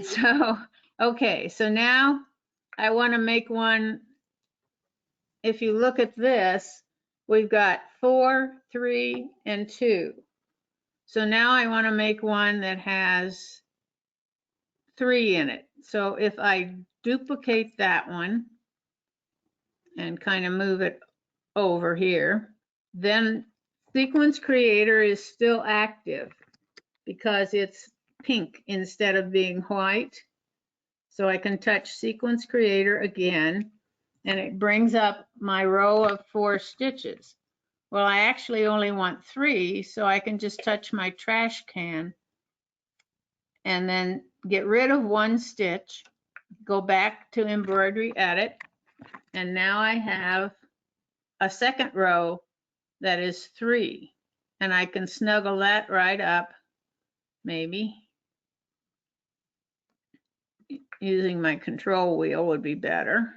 So, okay, so now I want to make one. If you look at this, we've got 4, 3, and 2. So now I want to make one that has 3 in it. So if I duplicate that one and kind of move it over here, then Sequence Creator is still active because it's pink instead of being white. So I can touch Sequence Creator again, and it brings up my row of 4 stitches. Well, I actually only want 3, so I can just touch my trash can and then get rid of 1 stitch, go back to embroidery edit, and now I have a second row that is 3, and I can snuggle that right up, maybe. Using my control wheel would be better.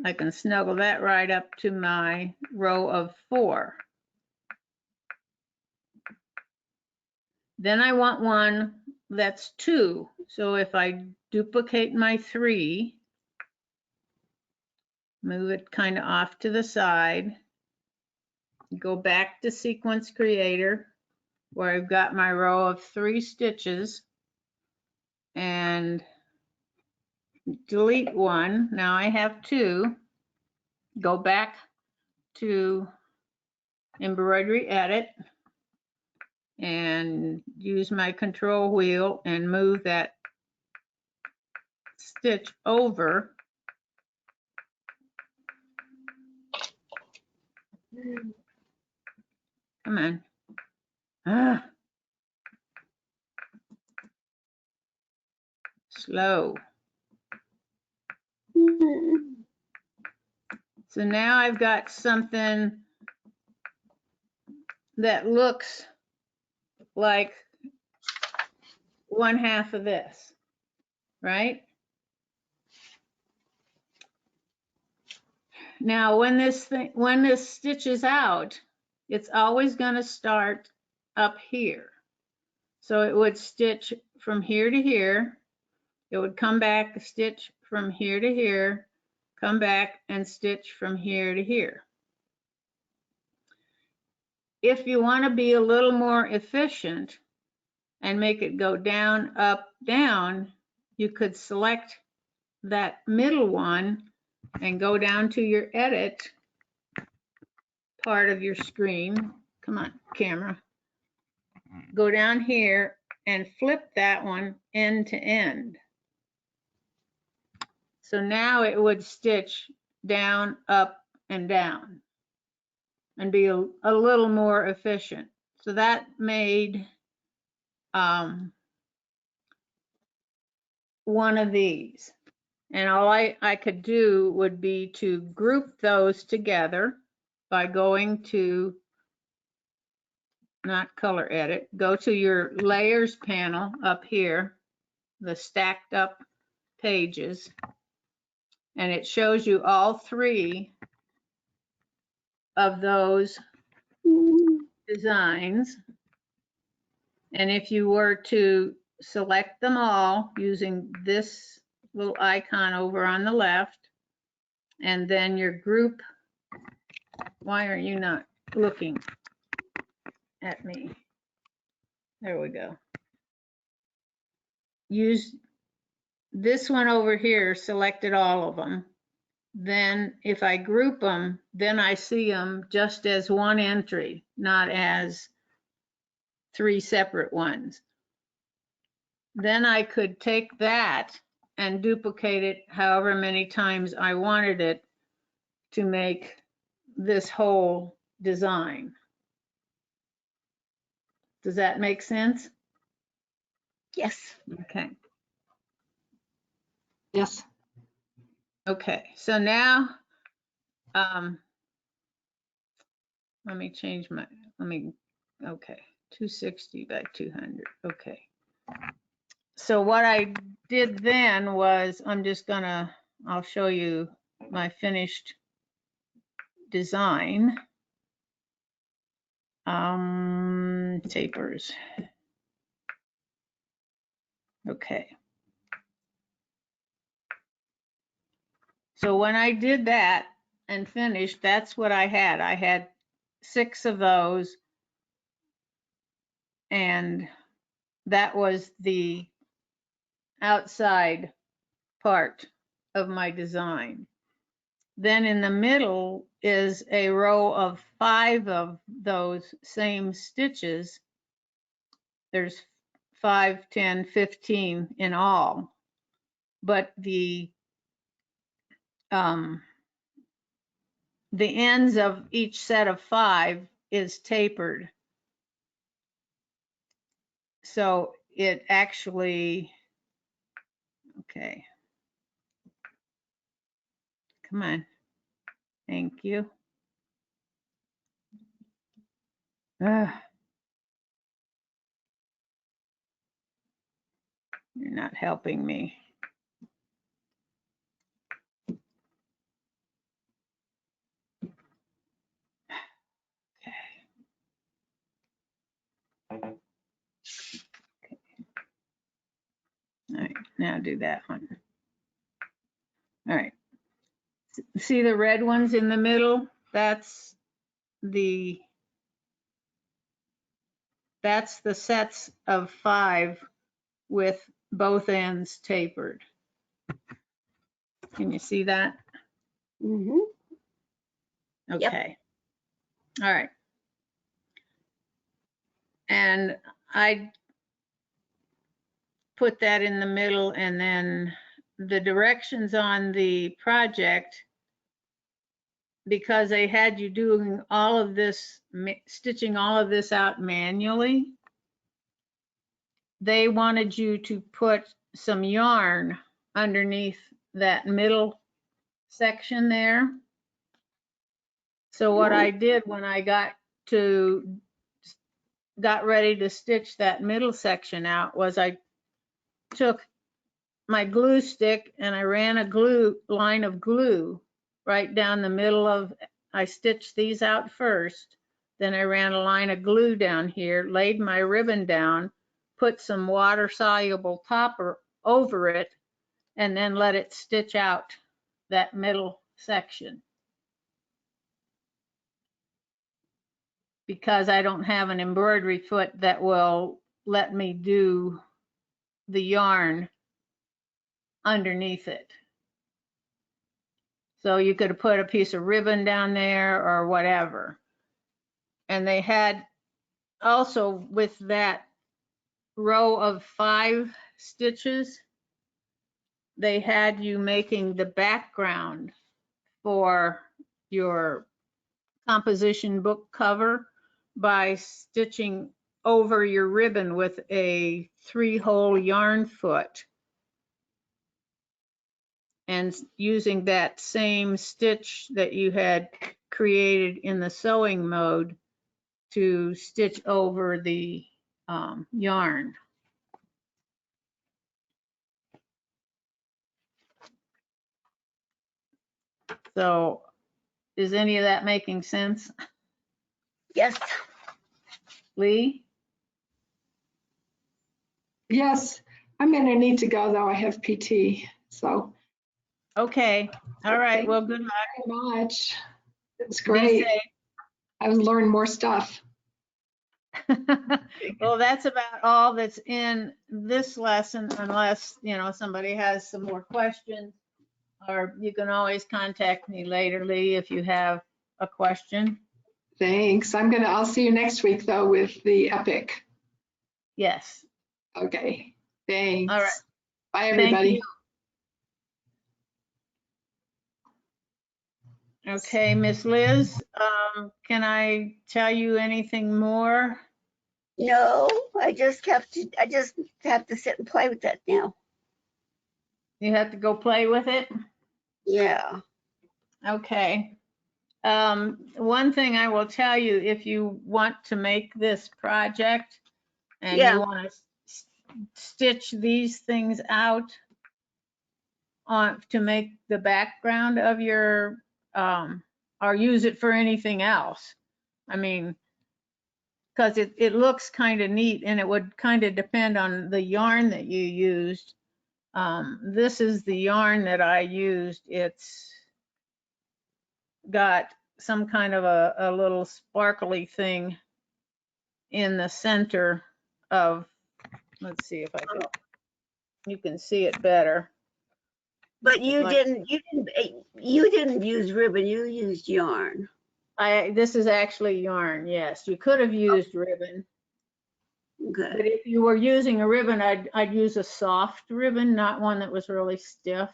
I can snuggle that right up to my row of 4. Then I want one that's 2. So if I duplicate my 3, move it kind of off to the side, go back to Sequence Creator where I've got my row of 3 stitches, and delete 1. Now I have 2. Go back to embroidery edit and use my control wheel and move that stitch over. Come on. Slow. So now I've got something that looks like 1/2 of this, right? Now, when this stitches out, it's always going to start up here. So it would stitch from here to here. It would come back, stitch from here to here, come back and stitch from here to here. If you want to be a little more efficient and make it go down, up, down, you could select that middle one and go down to your edit part of your screen. Come on, camera. Go down here and flip that one end to end. So now it would stitch down, up, and down and be a little more efficient. So that made one of these. And all I could do would be to group those together by going to, not color edit, go to your layers panel up here, the stacked up pages, and it shows you all three of those designs. And if you were to select them all using this little icon over on the left, and then your group, why are you not looking at me? There we go. Use this one over here, selected all of them. Then if I group them, then I see them just as one entry, not as three separate ones. Then I could take that and duplicate it however many times I wanted it to make this whole design. Does that make sense? Yes. Okay. Yes. Okay, so now, let me change my, okay, 260 by 200, okay. So what I did then was, I'll show you my finished design. Tapers. Okay. So when I did that and finished, that's what I had. I had 6 of those, and that was the outside part of my design. Then in the middle is a row of 5 of those same stitches. There's 5, 10, 15 in all, but the ends of each set of 5 is tapered. So it actually, okay. Come on. Thank you. You're not helping me. All right, now do that one. All right. See the red ones in the middle? That's the sets of 5 with both ends tapered. Can you see that? Mm-hmm. Okay. All right. And I put that in the middle, and then the directions on the project, because they had you doing all of this, stitching all of this out manually, they wanted you to put some yarn underneath that middle section there. So what I did when I got ready to stitch that middle section out was I took my glue stick and I ran a line of glue right down the middle of, I stitched these out first, then I ran a line of glue down here, laid my ribbon down, put some water-soluble topper over it and then let it stitch out that middle section. Because I don't have an embroidery foot that will let me do the yarn underneath it. So you could put a piece of ribbon down there or whatever. And they had also with that row of 5 stitches, they had you making the background for your composition book cover by stitching over your ribbon with a 3-hole yarn foot and using that same stitch that you had created in the sewing mode to stitch over the yarn. So is any of that making sense, Yes. Lee? Yes, I'm gonna need to go though. I have PT. So Okay, all right, thank well, you good luck. very much. It was Be great. safe. I've learned more stuff. Well, that's about all that's in this lesson, unless, you know, somebody has some more questions. Or you can always contact me later, Lee, if you have a question. Thanks. I'll see you next week though with the epic. Yes. Okay. Thanks. All right. Bye, Thank everybody. you. Okay, Miss Liz, can I tell you anything more? No, I just have to sit and play with that now. You have to go play with it? Yeah. Okay. One thing I will tell you, if you want to make this project and Yeah. you want to stitch these things out on to make the background of your, or use it for anything else. I mean, because it looks kind of neat and it would kind of depend on the yarn that you used. This is the yarn that I used. It's got some kind of a little sparkly thing in the center of, let's see if I can, you can see it better. But you Like- didn't use ribbon, you used yarn. This is actually yarn, yes. You could have used ribbon, but Okay. if you were using a ribbon, I'd use a soft ribbon, not one that was really stiff.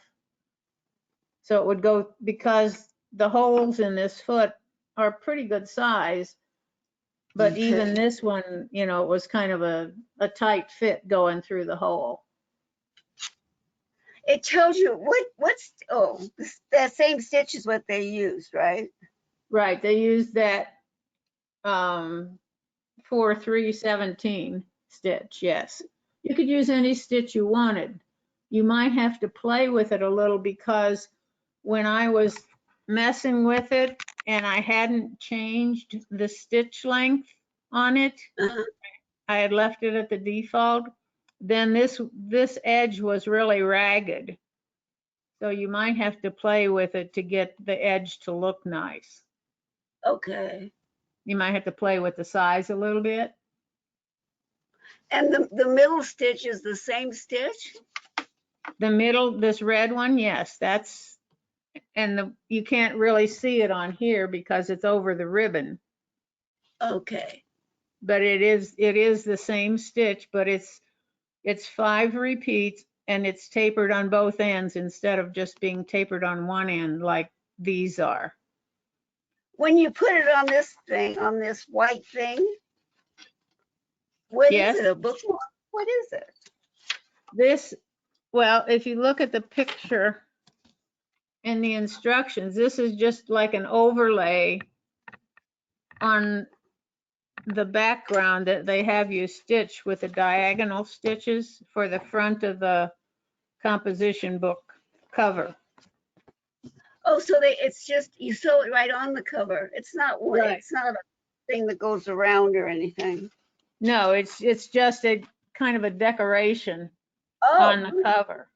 So it would go, because the holes in this foot are pretty good size, but Okay. even this one, you know, it was kind of a tight fit going through the hole. It tells you that same stitch is what they used, right? Right, they used that 4-3-17 stitch, yes. You could use any stitch you wanted. You might have to play with it a little, because when I was messing with it and I hadn't changed the stitch length on it, Uh-huh. I had left it at the default, then this edge was really ragged. So you might have to play with it to get the edge to look nice. Okay. You might have to play with the size a little bit. And the middle stitch is the same stitch? The middle, this red one, yes, that's, and you can't really see it on here because it's over the ribbon, Okay. but it is the same stitch, but it's 5 repeats and it's tapered on both ends instead of just being tapered on one end like these are. When you put it on this thing, on this white thing, what is Yes. it, a bookmark? What is it? This, well, if you look at the picture in the instructions, this is just like an overlay on the background that they have you stitch with the diagonal stitches for the front of the composition book cover. Oh, so it's just, you sew it right on the cover. It's not Right. It's not a thing that goes around or anything. No, it's just a kind of a decoration on the Oh, cover,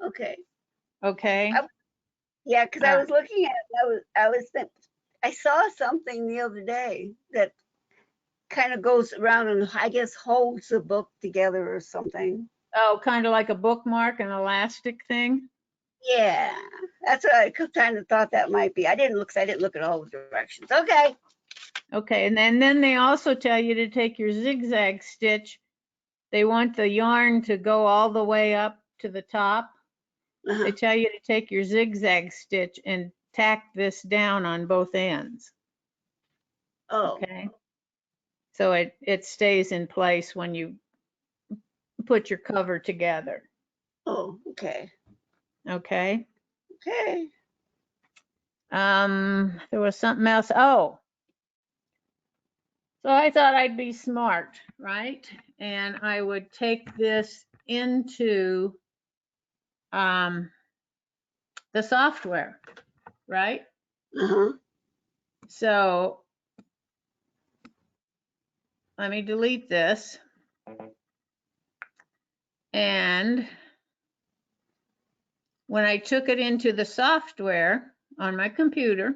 okay. okay? Yeah, because I Uh, was looking at it, I saw something the other day that kind of goes around and I guess holds the book together or something. Oh, kind of like a bookmark, an elastic thing? Yeah, that's what I kind of thought that might be. I didn't look, 'cause I didn't look at all the directions. Okay. Okay, and then they also tell you to take your zigzag stitch. They want the yarn to go all the way up to the top. Uh-huh. They tell you to take your zigzag stitch and tack this down on both ends, Oh, okay? So it stays in place when you put your cover together, oh, okay. okay? Okay. There was something else. Oh, so I thought I'd be smart, right? And I would take this into the software, right? Uh-huh. So let me delete this. And when I took it into the software on my computer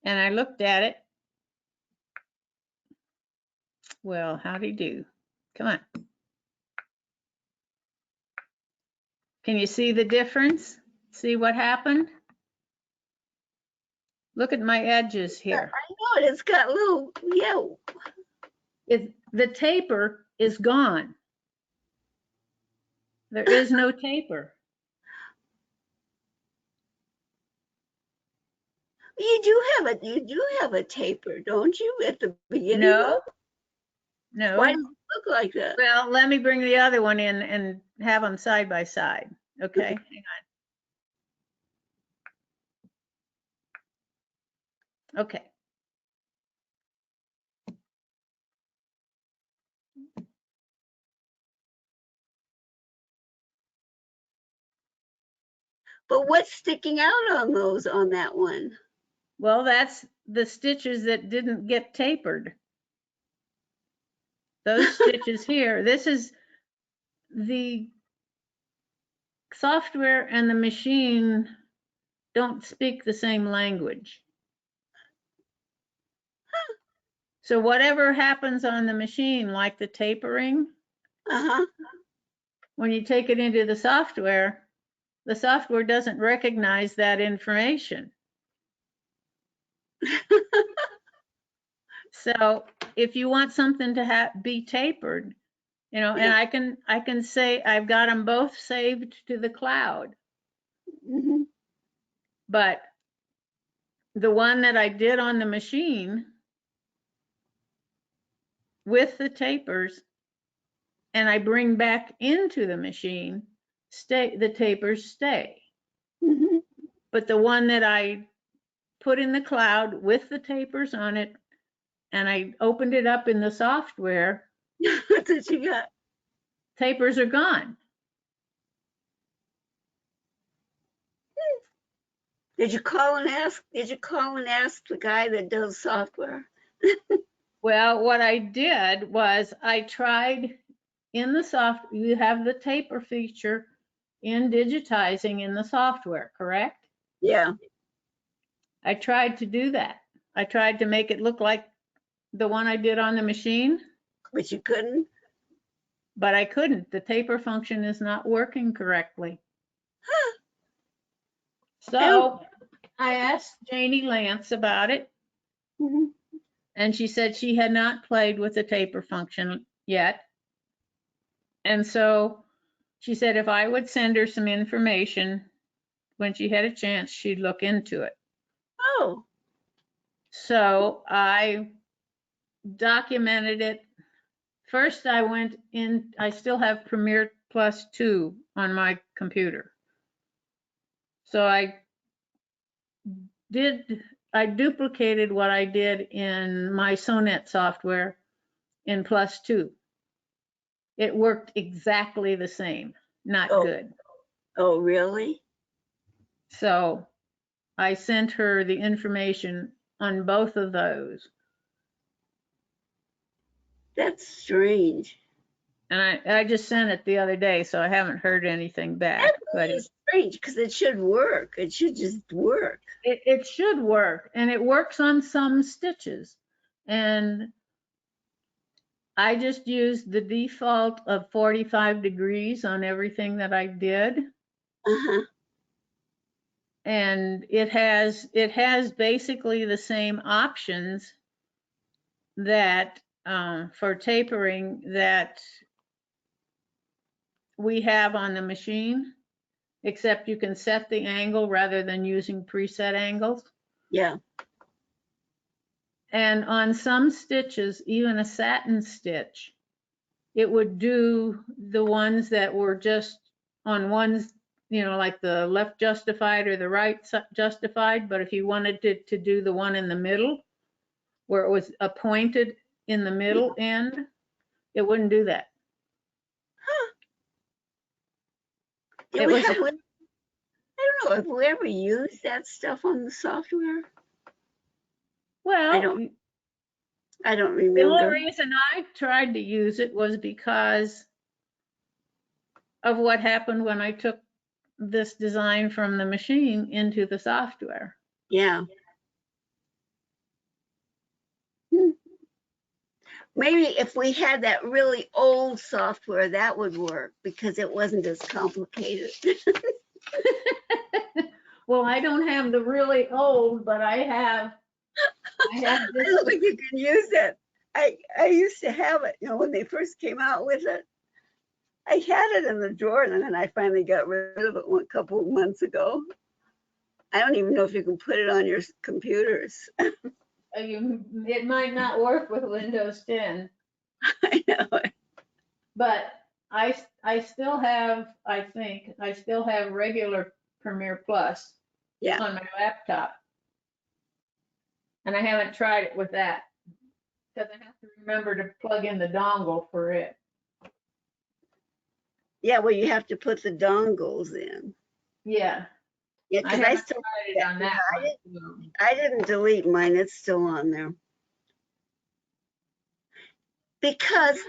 and I looked at it, well, how'd he do? Come on. Can you see the difference? See what happened? Look at my edges here. I know it. It's got little, yeah. The taper is gone. There is no taper. You do have a taper, don't you, at the beginning No, though? Why no. does it look like that? Well, let me bring the other one in and have them side by side. Okay, hang on. Okay. But what's sticking out on those, on that one? Well, that's the stitches that didn't get tapered. Those stitches here, this is the software and the machine don't speak the same language. So whatever happens on the machine, like the tapering, Uh-huh. when you take it into the software doesn't recognize that information. So if you want something to be tapered, you know, Yeah. and I can say I've got them both saved to the cloud, Mhm. but the one that I did on the machine with the tapers and I bring back into the machine, the tapers stay. Mhm. But the one that I put in the cloud with the tapers on it and I opened it up in the software, What did you got? tapers are gone. Did you call and ask? Did you call and ask the guy that does software? Well, what I did was I tried in the you have the taper feature in digitizing in the software, correct? Yeah, I tried to do that. I tried to make it look like the one I did on the machine, but you couldn't. but I couldn't. The taper function is not working correctly. So I asked Janie Lance about it, Mhm. and she said she had not played with the taper function yet. And so she said if I would send her some information when she had a chance, she'd look into it. Oh, So I documented it. First, I went in, I still have Premiere Plus 2 on my computer. So I duplicated what I did in my Sonnet software in Plus 2. It worked exactly the same, not oh, good. oh, really? So I sent her the information on both of those. That's strange. And I just sent it the other day, so I haven't heard anything back. That But really is strange because it should work. It should just work. it should work, and it works on some stitches. And I just used the default of 45 degrees on everything that I did. Uh-huh. And it has basically the same options that for tapering that we have on the machine, except you can set the angle rather than using preset angles. Yeah. And on some stitches, even a satin stitch, it would do the ones that were just on ones, you know, like the left justified or the right justified. But if you wanted to do the one in the middle, where it was appointed in the middle end, it wouldn't do that. Did It we was, have, I don't know, have we ever used that stuff on the software? well, I don't the only remember. reason I tried to use it was because of what happened when I took this design from the machine into the software. Yeah. Maybe if we had that really old software, that would work because it wasn't as complicated. Well, I don't have the really old, but I have I this. don't think you can use that. I used to have it, you know, when they first came out with it. I had it in the drawer and then I finally got rid of it a couple of months ago. I don't even know if you can put it on your computers. It might not work with Windows 10, I know. but I still have, I think, I still have regular Premiere Plus Yeah. on my laptop. And I haven't tried it with that because I have to remember to plug in the dongle for it. Yeah, well, you have to put the dongles in. Yeah, Yeah, I because I haven't still, tried it on that one. I didn't delete mine. It's still on there. Because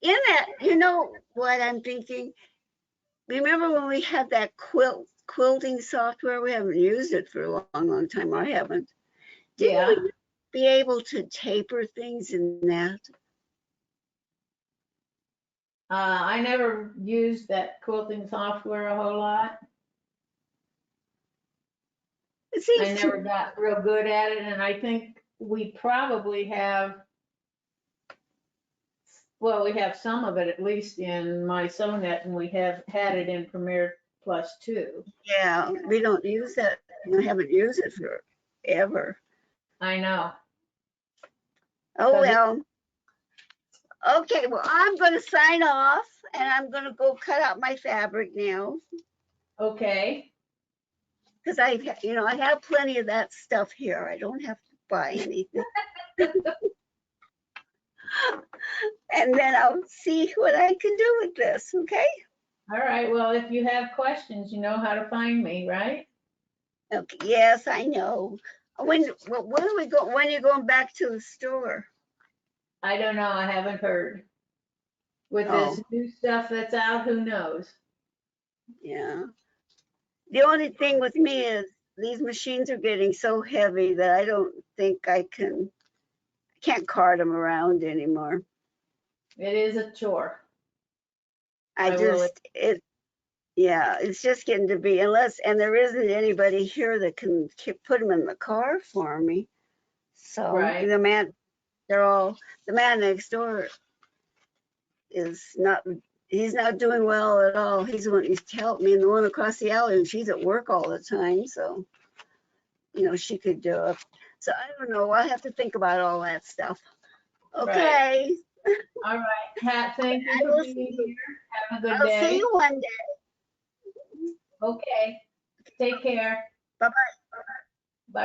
in that, you know what I'm thinking? Remember when we had that quilting software? We haven't used it for a long, long time. I haven't. Didn't Yeah. we be able to taper things in that? I never used that quilting software a whole lot. It I seems never to, got real good at it, and I think we probably have, well, we have some of it at least in my Sewnet, and we have had it in Premiere Plus too. yeah, we don't use that. We haven't used it forever. I know. Oh, 'Cause well. Okay, well, I'm going to sign off and I'm going to go cut out my fabric now. Okay. Because I have plenty of that stuff here. I don't have to buy anything. And then I'll see what I can do with this, okay? All right. Well, if you have questions, you know how to find me, right? Okay, yes, I know. When are we go? When are you going back to the store? I don't know. I haven't heard. With Oh, this new stuff that's out, who knows? yeah. The only thing with me is these machines are getting so heavy that I don't think I can't cart them around anymore. It is a chore. Yeah, it's just getting to be, and there isn't anybody here that can put them in the car for me. So Right. the man next door he's not doing well at all. He's the one who's helped me, and the one across the alley, and she's at work all the time, so she could do it. So I don't know. I'll have to think about all that stuff. Okay. Right. All right. Pat, thank you for being here. Have a good day. I'll see you one day. Okay. Take care. Bye-bye.